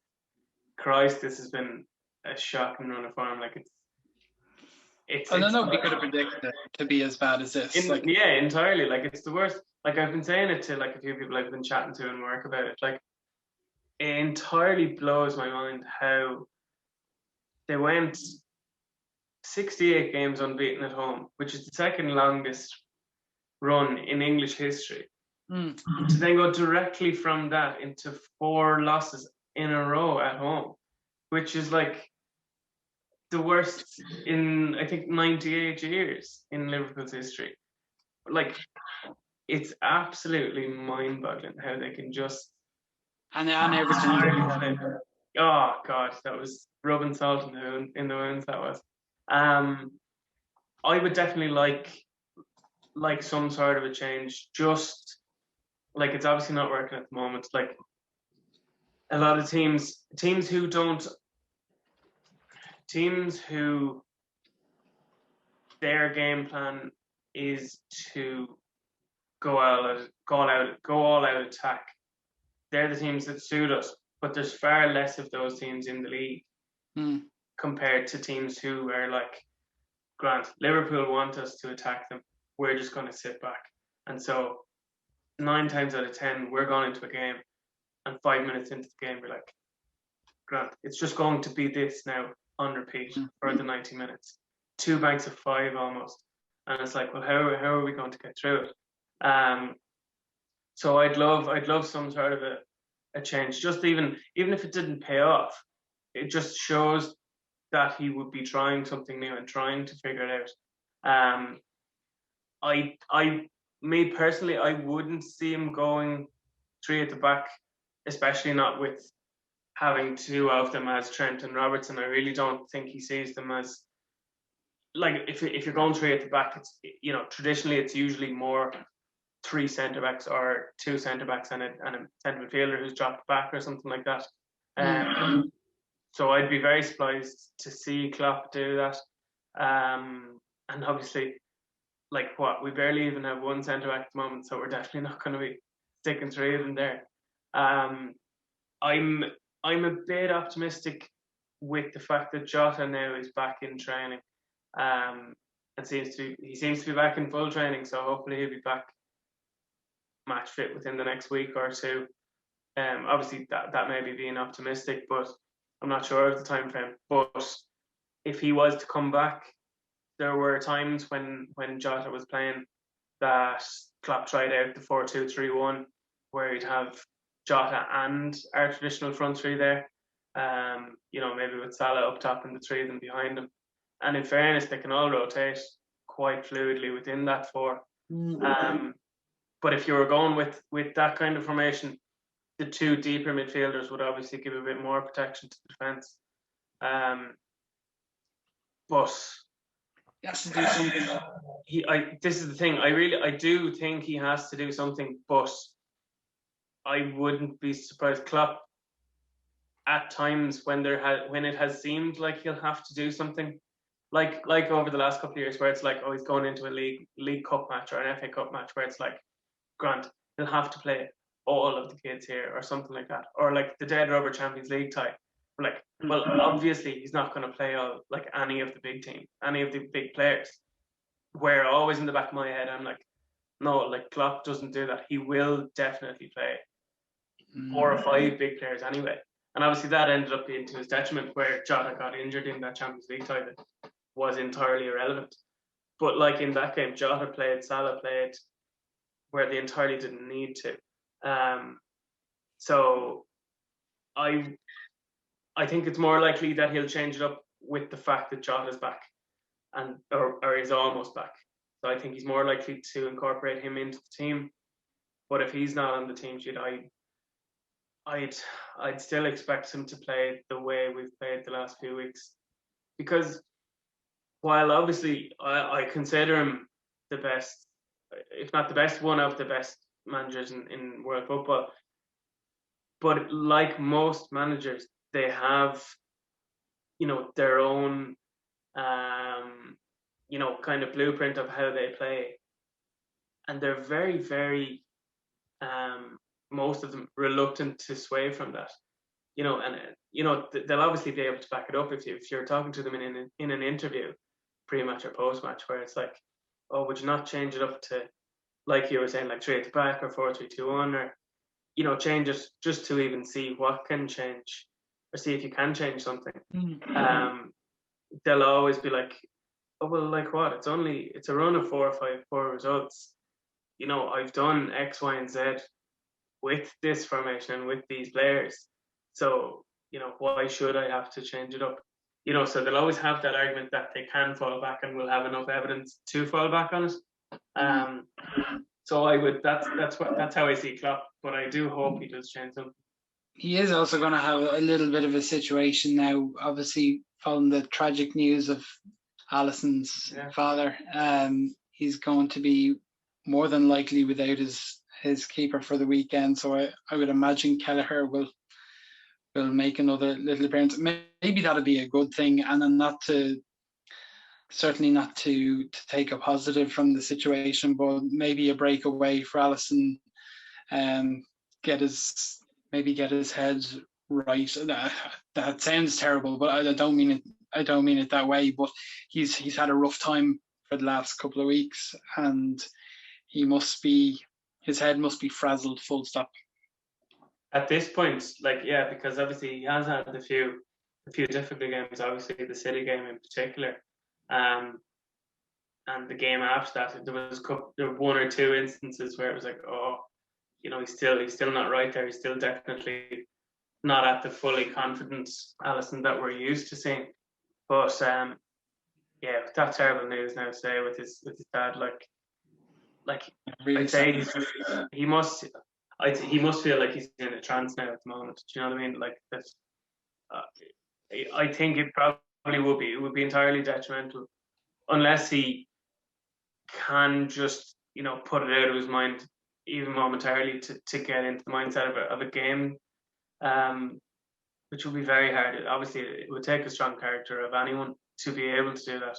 Christ, this has been a shocking run of form. Like it's I don't know if we could have predicted it to be as bad as this. yeah, entirely. Like, it's the worst. Like, I've been saying it to like a few people I've been chatting to in work about it. Like, it entirely blows my mind how they went 68 games unbeaten at home, which is the second longest run in English history. To then go directly from that into 4 losses in a row at home, which is like the worst in, I think, 98 years in Liverpool's history. Like, it's absolutely mind-boggling how they can just... And Everton. Oh, God, that was rubbing salt in the wounds, that was. I would definitely like some sort of a change. Just, like, it's obviously not working at the moment. Like, a lot of teams who their game plan is to go all out attack. They're the teams that suit us, but there's far less of those teams in the league compared to teams who are like, Grant, Liverpool want us to attack them. We're just going to sit back. And so 9 times out of 10, we're going into a game, and 5 minutes into the game, we're like, Grant, it's just going to be this now on repeat for the 90 minutes. 2 banks of 5 almost. And it's like, well, how are we going to get through it? So I'd love some sort of a change. Just even if it didn't pay off, it just shows that he would be trying something new and trying to figure it out. Me personally, I wouldn't see him going 3 at the back, especially not with having 2 of them as Trent and Robertson. I really don't think he sees them as, like, if you're going 3 at the back, it's, you know, traditionally it's usually more 3 centre backs or 2 centre backs and a centre midfielder who's dropped back or something like that. So I'd be very surprised to see Klopp do that. And obviously, like, we barely even have 1 centre back at the moment, so we're definitely not going to be sticking 3 of them there. I'm a bit optimistic with the fact that Jota now is back in training, and he seems to be back in full training. So hopefully he'll be back match fit within the next week or 2. Obviously that may be being optimistic, but I'm not sure of the time frame. But if he was to come back, there were times when Jota was playing that Klopp tried out the 4-2-3-1, where he'd have Jota and our traditional front 3 there. You know, maybe with Salah up top and the 3 of them behind him. And in fairness, they can all rotate quite fluidly within that 4. But if you were going with that kind of formation, the 2 deeper midfielders would obviously give a bit more protection to the defence. But he has to do something. This is the thing. I do think he has to do something, but I wouldn't be surprised. Klopp, at times when it has seemed like he'll have to do something, like over the last couple of years, where it's like, oh, he's going into a league cup match or an FA Cup match, where it's like, Grant, he'll have to play all of the kids here or something like that, or like the dead rubber Champions League tie. We're like, well, obviously he's not going to play any of the big team, any of the big players. Where always in the back of my head, I'm like, no, like, Klopp doesn't do that. He will definitely play 4 or 5 big players anyway. And obviously that ended up being to his detriment, where Jota got injured in that Champions League tie that was entirely irrelevant. But like in that game, Jota played, Salah played, where they entirely didn't need to. So I think it's more likely that he'll change it up with the fact that Jota's back or is almost back. So I think he's more likely to incorporate him into the team. But if he's not on the team sheet, I'd still expect him to play the way we've played the last few weeks. Because while obviously I consider him the best, if not the best, one of the best managers in world football, but like most managers, they have, you know, their own kind of blueprint of how they play, and they're very, very, most of them reluctant to sway from that. They'll obviously be able to back it up if you're talking to them in an interview, pre-match or post-match, where it's like, oh, would you not change it up to, like you were saying, like 3 at the back or 4-3-2-1, or change it just to even see what can change, or see if you can change something. They'll always be like, oh, well, like what? It's a run of 4 or 5 poor results. I've done X, Y, and Z with this formation and with these players. So, why should I have to change it up? So they'll always have that argument that they can fall back and will have enough evidence to fall back on it. So that's how I see Klopp, but I do hope he does change something. He is also going to have a little bit of a situation now, obviously following the tragic news of Alisson's father. He's going to be more than likely without his keeper for the weekend. So I would imagine Kelleher will make another little appearance. Maybe that'll be a good thing, and then certainly not to take a positive from the situation, but maybe a breakaway for Alisson, get his head right. That sounds terrible, but I don't mean it. I don't mean it that way. But he's had a rough time for the last couple of weeks, and his head must be frazzled. Full stop. At this point, because obviously he has had a few difficult games. Obviously the City game in particular, and the game after that, there were 1 or 2 instances where it was like, oh, he's still not right there. He's still definitely not at the fully confident Alisson that we're used to seeing. But that terrible news now today with his dad, Really I'd say he must feel like he's in a trance now at the moment. Do you know what I mean? Like that. I think it probably would be entirely detrimental unless he can just put it out of his mind even momentarily to get into the mindset of a game, which would be very hard. Obviously, it would take a strong character of anyone to be able to do that.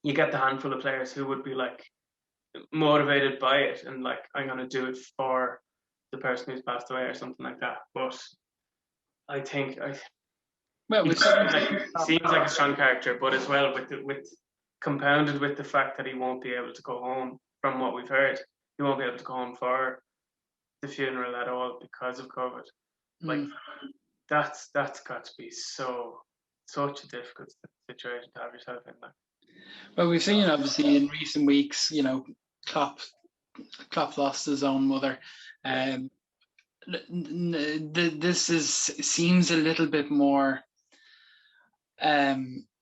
You get the handful of players who would be like motivated by it and like, I'm going to do it for the person who's passed away or something like that. But I think he seems like a strong character, but as well with compounded with the fact that he won't be able to go home. From what we've heard, he won't be able to go home for the funeral at all because of COVID. Like that's got to be such a difficult situation to have yourself in. Well, we've seen obviously in recent weeks, Klopp lost his own mother. This seems a little bit more. I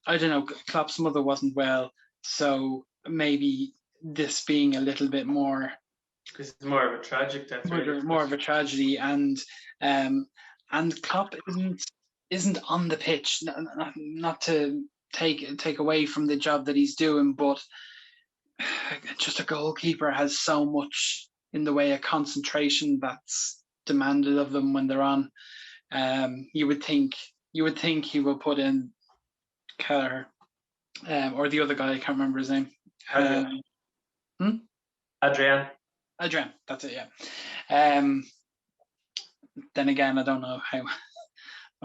don't know. Klopp's mother wasn't well, so maybe this being a little bit more. Because it's more of a tragic death. More of a tragedy, and Klopp isn't on the pitch. Not to take away from the job that he's doing, but just a goalkeeper has so much in the way of concentration that's demanded of them when they're on. You would think he will put in Kelleher, or the other guy, I can't remember his name. Adrian, that's it. Yeah. Then again, I don't know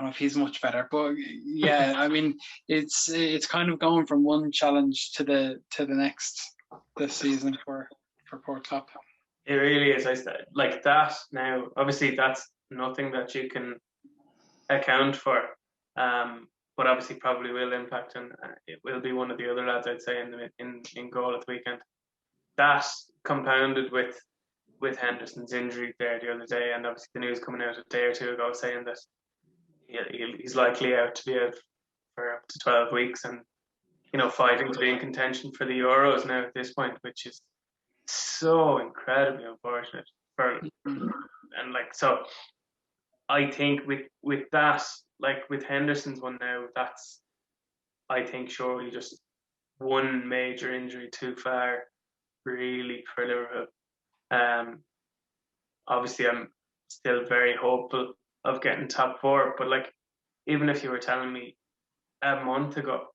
if he's much better, but yeah, I mean, it's kind of going from one challenge to the next this season for poor Klopp. It really is. I said like that now. Obviously, that's nothing that you can account for, but obviously probably will impact, and it will be one of the other lads, I'd say, in goal at the weekend. That compounded with Henderson's injury there the other day, and obviously the news coming out a day or two ago saying that he's likely to be out for up to 12 weeks, and fighting to be in contention for the Euros now at this point, which is so incredibly unfortunate and so I think with that, like with Henderson's one now, that's I think surely just one major injury too far really for Liverpool. Obviously I'm still very hopeful of getting top 4, but like even if you were telling me a month ago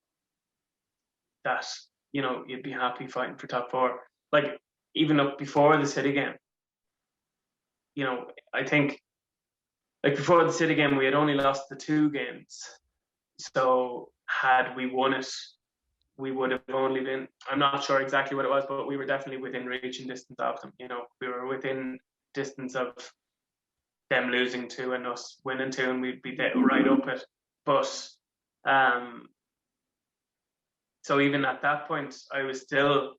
that, you know, you'd be happy fighting for top four. Like, even up before the City game, you know, I think, like, before the City game, we had only lost the 2 games. So had we won it, we would have only been, I'm not sure exactly what it was, but we were definitely within reaching distance of them. You know, we were within distance of them losing 2 and us winning 2, and we'd be right up it. But so even at that point, I was still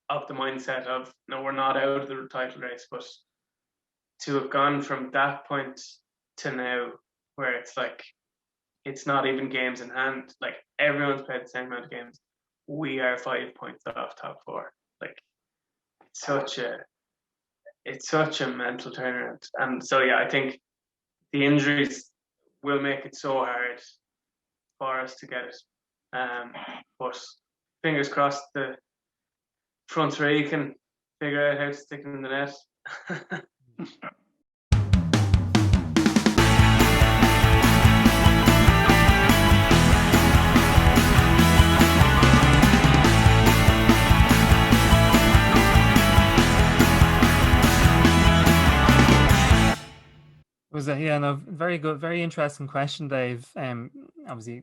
of the mindset of, no, we're not out of the title race. But to have gone from that point to now, where it's like, it's not even games in hand. Like, everyone's played the same amount of games. We are 5 points off top 4. Like, it's such a mental turnaround. And so, yeah, I think the injuries will make it so hard for us to get it. But fingers crossed, the front 3 can figure out how to stick it in the net. Was a very good, very interesting question, Dave. Obviously,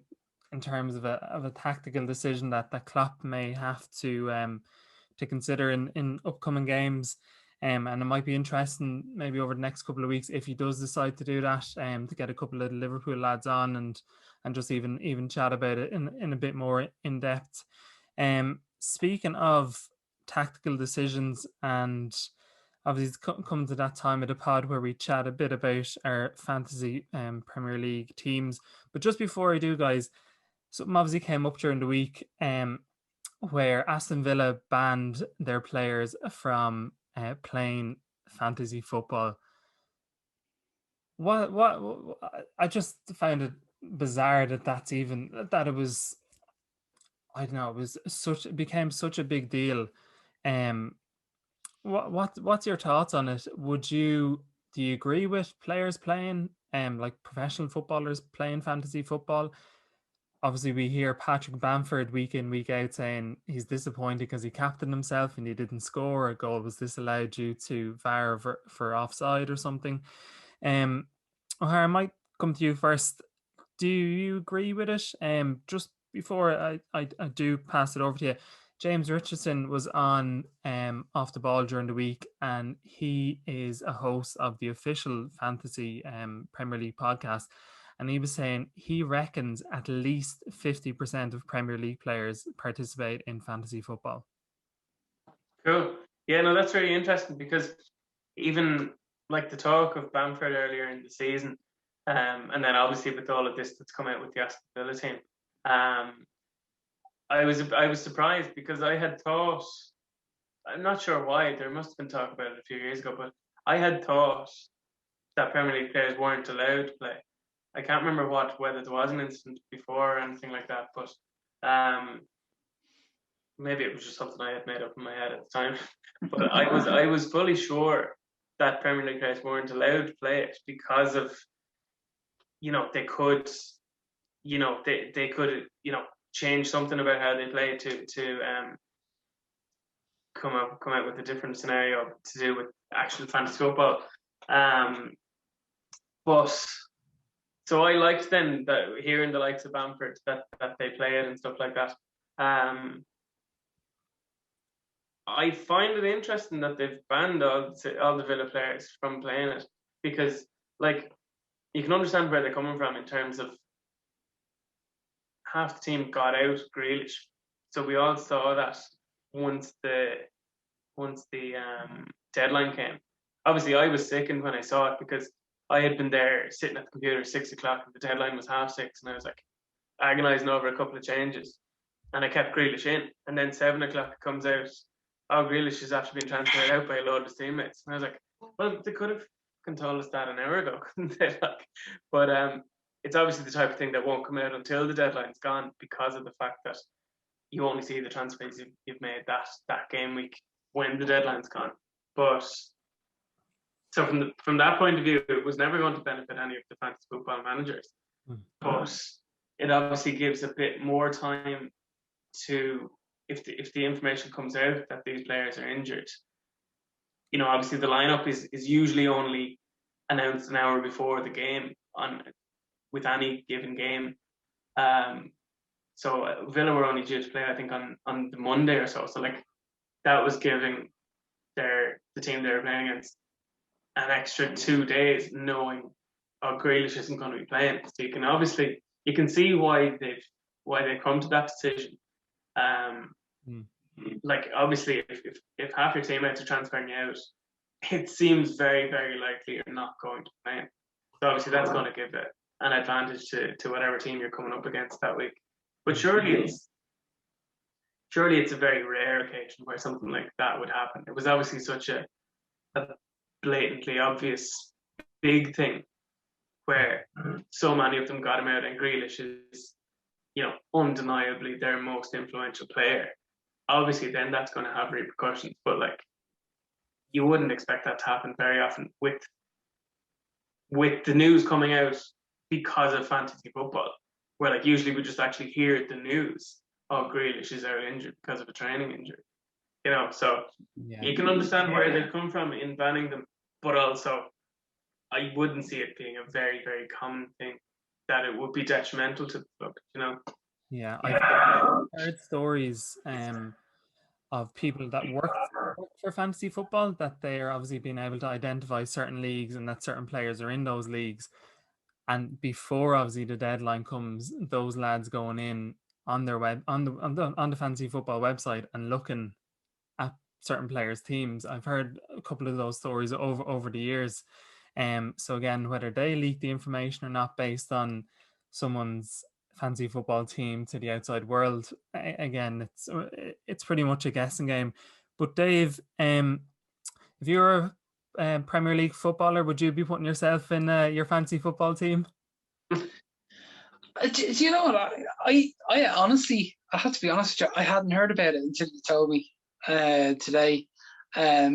in terms of a tactical decision that Klopp may have to consider in upcoming games, and it might be interesting maybe over the next couple of weeks if he does decide to do that, to get a couple of the Liverpool lads on and just even chat about it in a bit more in depth. Speaking of tactical decisions, and obviously it's come to that time of the pod where we chat a bit about our fantasy Premier League teams. But just before I do, guys, something obviously came up during the week where Aston Villa banned their players from playing fantasy football. What I just found it bizarre that it was, I don't know, it became such a big deal. What's your thoughts on it? Do you agree with players playing like professional footballers playing fantasy football? Obviously, we hear Patrick Bamford week in, week out saying he's disappointed because he captained himself and he didn't score. A goal was disallowed due to VAR for offside or something. O'Hara, I might come to you first. Do you agree with it? Just before I do pass it over to you, James Richardson was on Off the Ball during the week, and he is a host of the official Fantasy Premier League podcast. And he was saying he reckons at least 50% of Premier League players participate in fantasy football. Cool. Yeah, no, that's really interesting, because even like the talk of Bamford earlier in the season, and then obviously with all of this that's come out with the Aston Villa team, I was surprised, because I had thought, I'm not sure why, there must have been talk about it a few years ago, but I had thought that Premier League players weren't allowed to play. I can't remember whether there was an incident before or anything like that, but maybe it was just something I had made up in my head at the time. But I was fully sure that Premier League players weren't allowed to play it because of, you know, they could change something about how they play to come out with a different scenario to do with actual fantasy football. But so I liked then that hearing the likes of Bamford that they play it and stuff like that. I find it interesting that they've banned all the Villa players from playing it, because, like, you can understand where they're coming from in terms of half the team got out Grealish, so we all saw that once the deadline came. Obviously, I was sickened when I saw it, because I had been there sitting at the computer at 6 o'clock and the deadline was 6:30, and I was like agonising over a couple of changes, and I kept Grealish in, and then 7 o'clock it comes out, oh, Grealish has actually been transferred out by a load of his teammates, and I was like, well, they could have told us that an hour ago, couldn't they? But it's obviously the type of thing that won't come out until the deadline's gone, because of the fact that you only see the transfers you've made that game week when the deadline's gone. But so from that point of view, it was never going to benefit any of the fantasy football managers. But it obviously gives a bit more time to, if the information comes out that these players are injured, obviously the lineup is usually only announced an hour before the game with any given game. So Villa were only due to play, I think, on the Monday or so. So like that was giving the team they were playing against an extra 2 days, knowing Grealish isn't going to be playing. So you can see why they've come to that decision. Like obviously, if half your teammates are transferring you out, it seems very, very likely you're not going to play. So obviously that's going to give an advantage to whatever team you're coming up against that week. But surely it's a very rare occasion where something like that would happen. It was obviously such a blatantly obvious big thing where so many of them got him out, and Grealish is, undeniably their most influential player. Obviously, then that's going to have repercussions, but like you wouldn't expect that to happen very often with the news coming out because of fantasy football, where like usually we just actually hear the news, Grealish is out injured because of a training injury. So you can understand where they come from in banning them, but also I wouldn't see it being a very, very common thing that it would be detrimental to the club, Yeah, I've heard stories of people that work for fantasy football, that they are obviously being able to identify certain leagues and that certain players are in those leagues. And before obviously the deadline comes, those lads going in on their on the fantasy football website and looking at certain players' teams. I've heard a couple of those stories over the years. So again, whether they leak the information or not based on someone's fantasy football team to the outside world, again, it's pretty much a guessing game. But Dave, if you're a Premier League footballer, would you be putting yourself in your fantasy football team? Do you know what? I honestly, I have to be honest with you, I hadn't heard about it until you told me today. I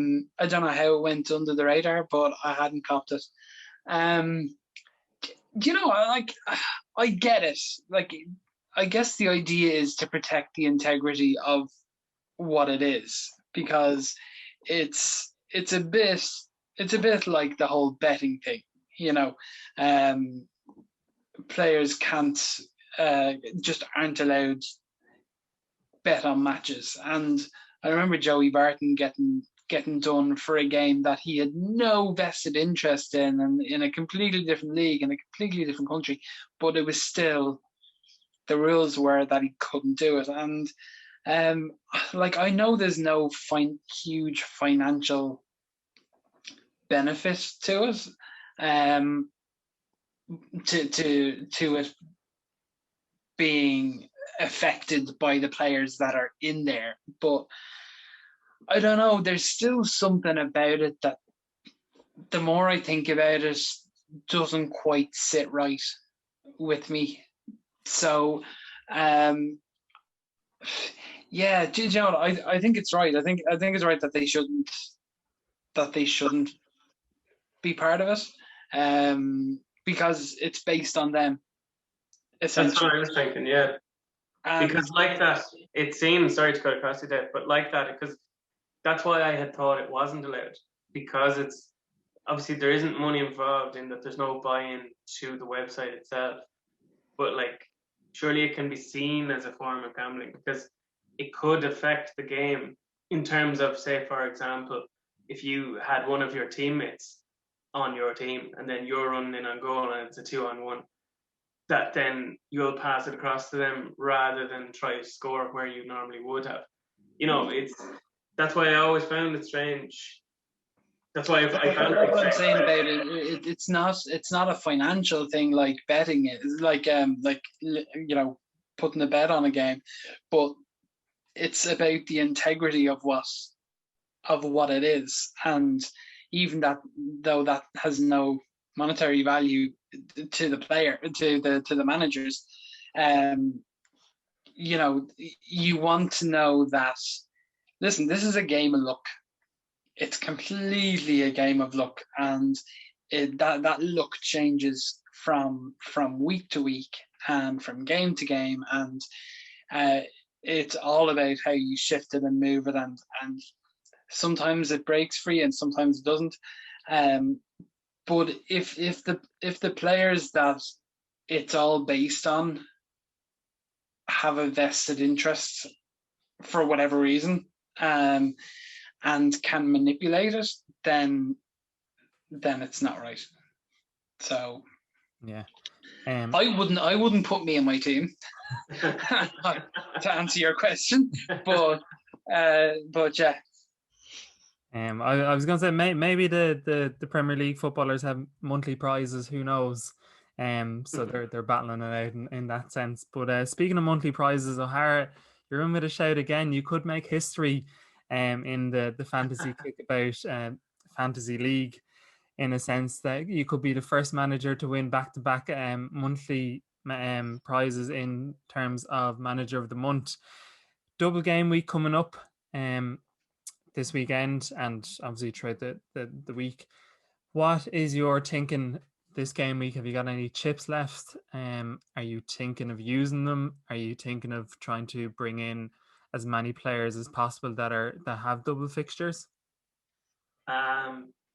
don't know how it went under the radar, but I hadn't copped it. I get it. Like, I guess the idea is to protect the integrity of what it is, because it's a bit like the whole betting thing, players can't just aren't allowed bet on matches. And I remember Joey Barton getting done for a game that he had no vested interest in, and in a completely different league, in a completely different country, but it was still, the rules were that he couldn't do it. And I know there's no huge financial benefit to it, to it being affected by the players that are in there, but I don't know, there's still something about it that the more I think about it doesn't quite sit right with me. So yeah, do you know what? I think it's right. I think it's right that they shouldn't be part of it, because it's based on them. That's what I was thinking, yeah. Because like that, it seems, sorry to cut across you there, but like that, because that's why I had thought it wasn't allowed, because it's obviously there isn't money involved in that, there's no buy-in to the website itself, but like surely it can be seen as a form of gambling, because it could affect the game in terms of, say, for example, if you had one of your teammates on your team and then you're running in on goal and it's a 2-on-1, that then you'll pass it across to them rather than try to score where you normally would have. That's why I always found it strange. That's why I found it. What I'm saying about it, it's not a financial thing like betting. It's like putting a bet on a game, but it's about the integrity of what it is, and even that, though that has no monetary value to the player, to the managers, you want to know that, listen, this is a game of luck. It's completely a game of luck, and that luck changes from week to week, from game to game, and it's all about how you shift it and move it, and sometimes it breaks free and sometimes it doesn't. But if the players that it's all based on have a vested interest for whatever reason, and can manipulate it, then it's not right. So yeah, I wouldn't put me in my team to answer your question, but yeah. I was going to say maybe the Premier League footballers have monthly prizes. Who knows? So they're battling it out in that sense. But speaking of monthly prizes, O'Hara, you're in with a shout again. You could make history, in the fantasy Kickabout fantasy league, in a sense that you could be the first manager to win back-to-back monthly prizes in terms of manager of the month. Double game week coming up this weekend, and obviously throughout the week. What is your thinking this game week? Have you got any chips left? Are you thinking of using them? Are you thinking of trying to bring in as many players as possible that have double fixtures?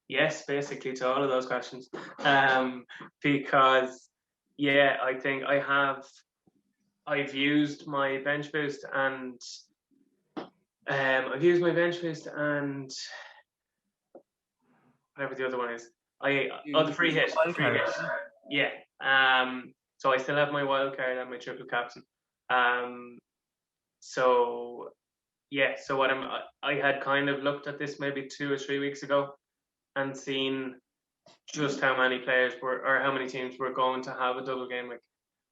Yes, basically to all of those questions. Because I think I've used my bench boost and whatever the other one is. The free hit. Yeah. So I still have my wild card and my triple captain. So what I had kind of looked at this maybe 2 or 3 weeks ago and seen just how many players or how many teams were going to have a double game week.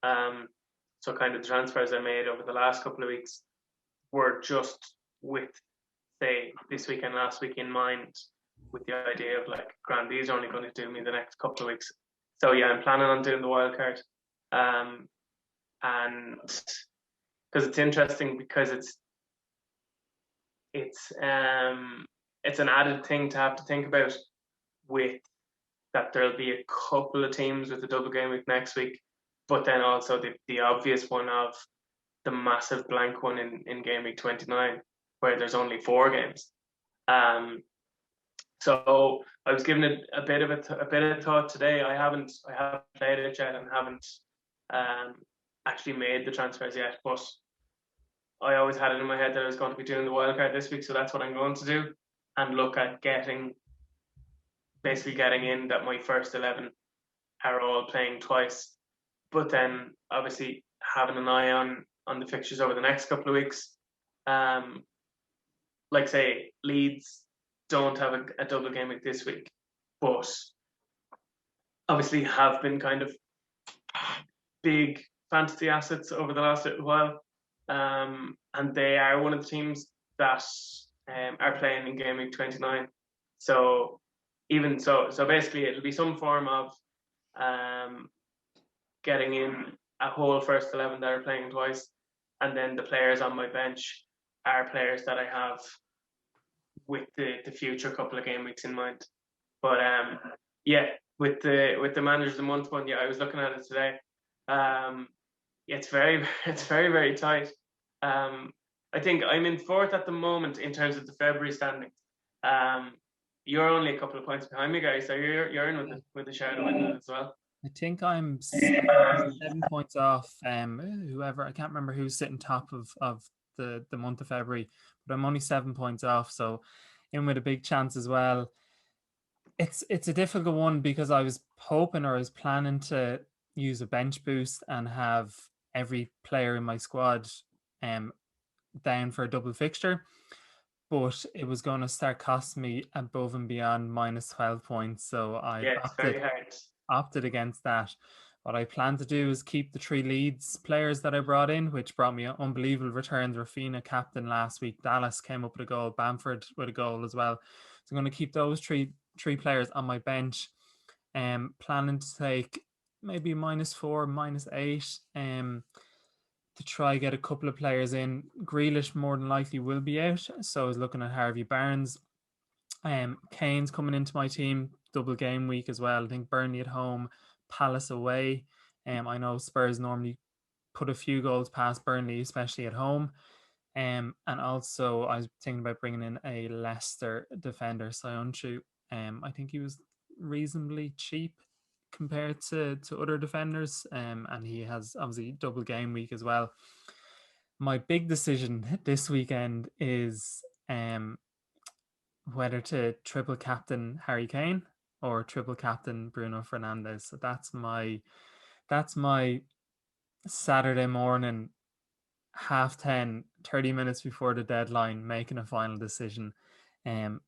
So kind of the transfers I made over the last couple of weeks were just with, say, this week and last week in mind, with the idea of like, grand, these are only going to do me the next couple of weeks. So I'm planning on doing the wild card. And because it's interesting, because it's an added thing to have to think about, with that there'll be a couple of teams with a double game week next week, but then also the obvious one of the massive blank one in game week 29, where there's only 4 games. So I was giving it a bit of thought today. I haven't played it yet and haven't actually made the transfers yet, but I always had it in my head that I was going to be doing the wildcard this week, so that's what I'm going to do, and look at getting in that my first 11 are all playing twice, but then obviously having an eye on the fixtures over the next couple of weeks. Like say Leeds don't have a double game week this week, but obviously have been kind of big fantasy assets over the last little while, and they are one of the teams that are playing in game week 29. So even so basically it'll be some form of getting in a whole first 11 that are playing twice, and then the players on my bench are players that I have with the future couple of game weeks in mind. But with the managers of the month one, I was looking at it today. It's very very tight. I think I'm in 4th at the moment in terms of the February standings. You're only a couple of points behind me, guys, so you're in with the shadow as well. I think I'm 7 points off whoever. I can't remember who's sitting top of the month of February, but I'm only 7 points off, so in with a big chance as well. It's a difficult one, because I was hoping, or I was planning to use a bench boost and have every player in my squad down for a double fixture, but it was going to start costing me above and beyond minus 12 points, so I opted against that. What I plan to do is keep the 3 Leeds players that I brought in, which brought me unbelievable returns. Rafina, captain last week. Dallas came up with a goal. Bamford with a goal as well. So I'm going to keep those three players on my bench. Planning to take maybe -4, -8 to try get a couple of players in. Grealish more than likely will be out, so I was looking at Harvey Barnes. Kane's coming into my team, double game week as well. I think Burnley at home, Palace away. I know Spurs normally put a few goals past Burnley, especially at home. And also, I was thinking about bringing in a Leicester defender, Sionchu. I think he was reasonably cheap compared to other defenders. And he has obviously double game week as well. My big decision this weekend is whether to triple captain Harry Kane or triple captain Bruno Fernandes. So that's my Saturday morning, 10:30, 30 minutes before the deadline, making a final decision.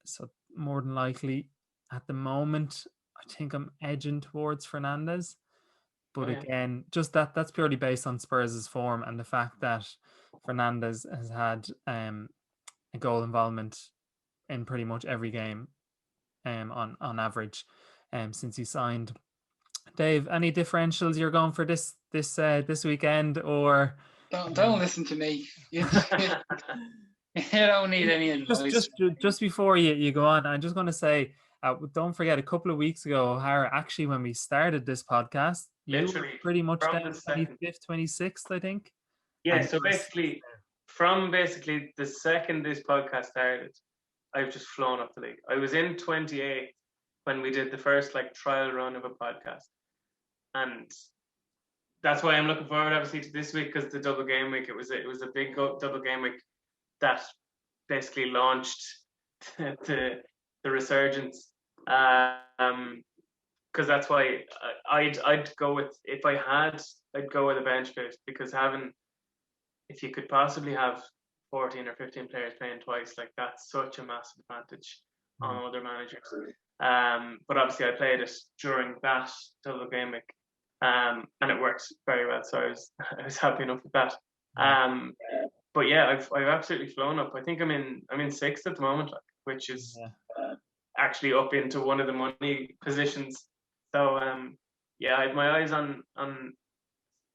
So more than likely at the moment, I think I'm edging towards Fernandes. But again, just that's purely based on Spurs' form and the fact that Fernandes has had a goal involvement in pretty much every game on average since he signed. Dave, any differentials you're going for this weekend, or don't listen to me? You don't need any advice. Just before you go on, I'm just going to say, don't forget, a couple of weeks ago, O'Hara, actually, when we started this podcast, you were pretty much down 25th, 26th, I think. Yeah, so basically, from the second this podcast started, I've just flown up the league. I was in 28th when we did the first trial run of a podcast, and that's why I'm looking forward, obviously, to this week, because the double game week. It was a big double game week that basically launched the resurgence. Because that's why I'd go with, if I had, I'd go with a bench boost, because if you could possibly have 14 or 15 players playing twice, that's such a massive advantage on other managers. But obviously I played it during that double game week, and it worked very well. So I was happy enough with that. But yeah, I've absolutely flown up. I think I'm in sixth at the moment, which is actually up into one of the money positions. So I have my eyes on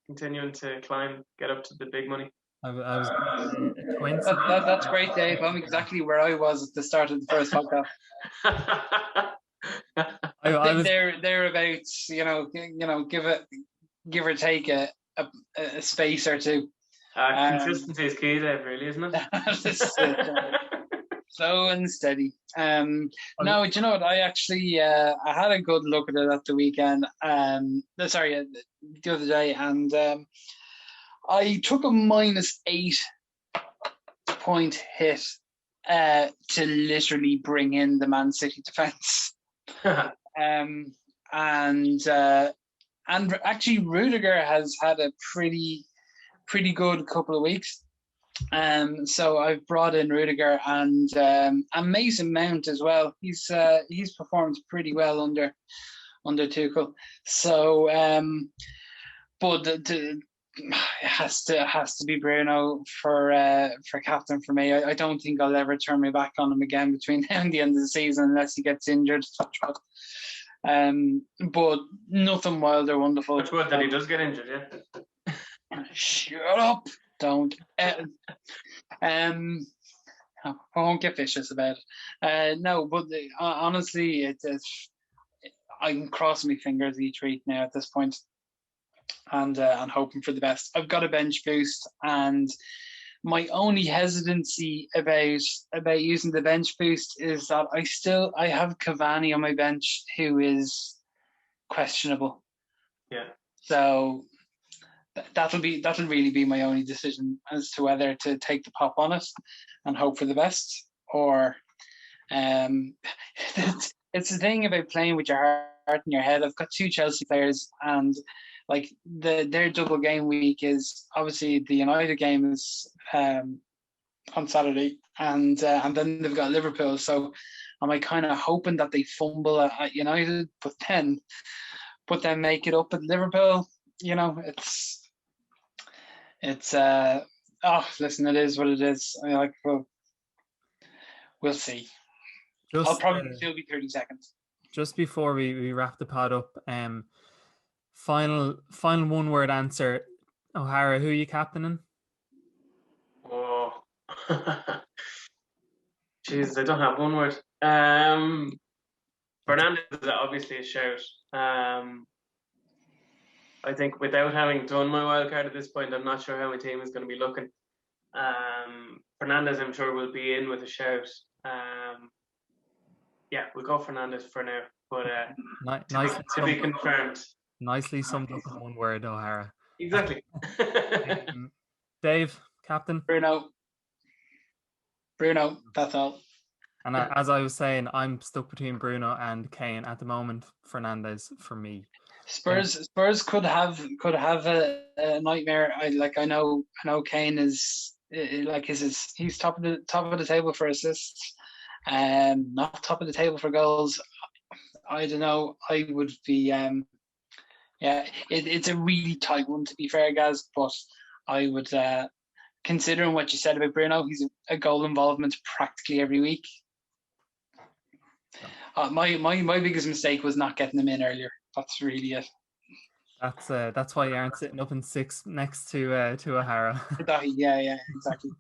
continuing to climb, get up to the big money. I was a coincidence. That's great, Dave. I'm exactly where I was at the start of the first podcast. They're about give or take a space or two. Consistency is key, Dave, really, isn't it? Slow and steady. No, do you know what? I actually I had a good look at it at the weekend. The other day, and I took a -8 point hit to literally bring in the Man City defense. And actually Rudiger has had a pretty good couple of weeks. So I've brought in Rudiger and Mason Mount as well. He's performed pretty well under Tuchel. So but it has to be Bruno for captain for me. I don't think I'll ever turn my back on him again between now and the end of the season unless he gets injured. But nothing wild or wonderful. Touch wood that he does get injured, yeah. Shut up! Don't. I won't get vicious about it. No, but honestly, I'm crossing my fingers each week now at this point, and hoping for the best. I've got a bench boost, and my only hesitancy about using the bench boost is that I have Cavani on my bench, who is questionable. Yeah. So that'll really be my only decision as to whether to take the pop on it and hope for the best, or it's the thing about playing with your heart in your head. I've got two Chelsea players, and their double game week is obviously the United game is on Saturday, and then they've got Liverpool. So am I kind of hoping that they fumble at United, but then make it up at Liverpool? Listen, it is what it is. We'll see. I'll probably still be 30 seconds. Just before we wrap the pod up, final one-word answer. O'Hara, who are you captaining? Oh, jeez, I don't have one word. Fernandes is obviously a shout. I think without having done my wild card at this point, I'm not sure how my team is going to be looking. Fernandes, I'm sure, will be in with a shout. Yeah, we'll go Fernandes for now, but to be confirmed. Nicely summed up in one word, O'Hara. Exactly. Dave, captain. Bruno, that's all. And as I was saying, I'm stuck between Bruno and Kane at the moment. Fernandes for me. Spurs could have a nightmare. I know Kane is he's top of the table for assists, not top of the table for goals. I don't know. I would be it's a really tight one, to be fair, guys. But I would considering what you said about Bruno, he's a goal involvement practically every week. My biggest mistake was not getting him in earlier. That's really it. That's why you aren't sitting up in 6th next to O'Hara. Yeah, exactly.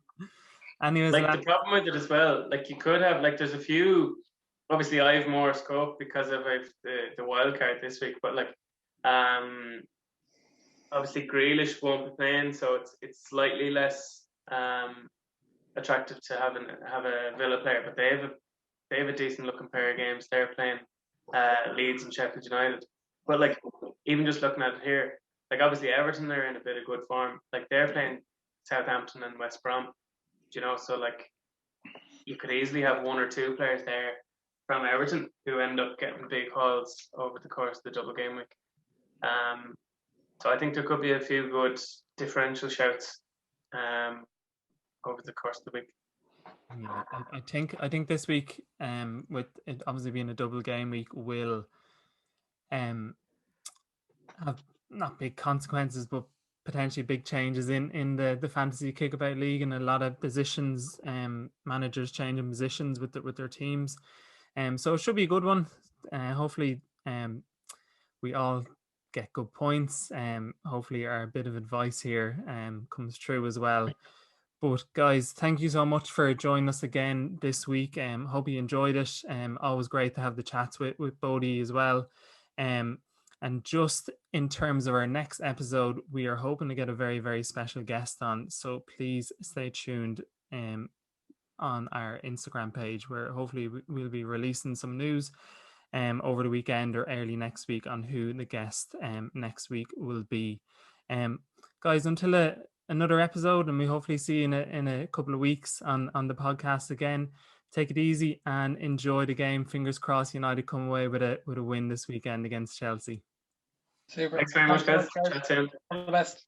Anyways, the problem with it as well, you could have there's a few. Obviously, I have more scope because of the wild card this week, but obviously Grealish won't be playing, so it's slightly less attractive to have a Villa player, but they have a decent looking pair of games. They're playing Leeds and Sheffield United. But even just looking at it here, obviously Everton are in a bit of good form. They're playing Southampton and West Brom, so you could easily have one or two players there from Everton who end up getting big hauls over the course of the double game week. So I think there could be a few good differential shouts over the course of the week. Yeah, I think this week, with it obviously being a double game week, will have not big consequences, but potentially big changes in the fantasy Kickabout league, and a lot of positions, managers changing positions with their teams. So it should be a good one. Hopefully, we all get good points. Hopefully, our bit of advice here comes true as well. But guys, thank you so much for joining us again this week. Hope you enjoyed it. Always great to have the chats with Bodie as well. And just in terms of our next episode, we are hoping to get a very, very special guest on. So please stay tuned on our Instagram page, where hopefully we'll be releasing some news over the weekend or early next week on who the guest next week will be. Guys, until another episode, and we hopefully see you in a couple of weeks on the podcast again. Take it easy and enjoy the game. Fingers crossed United come away with a win this weekend against Chelsea. Super. Thanks very much, guys. Chat soon. All the best.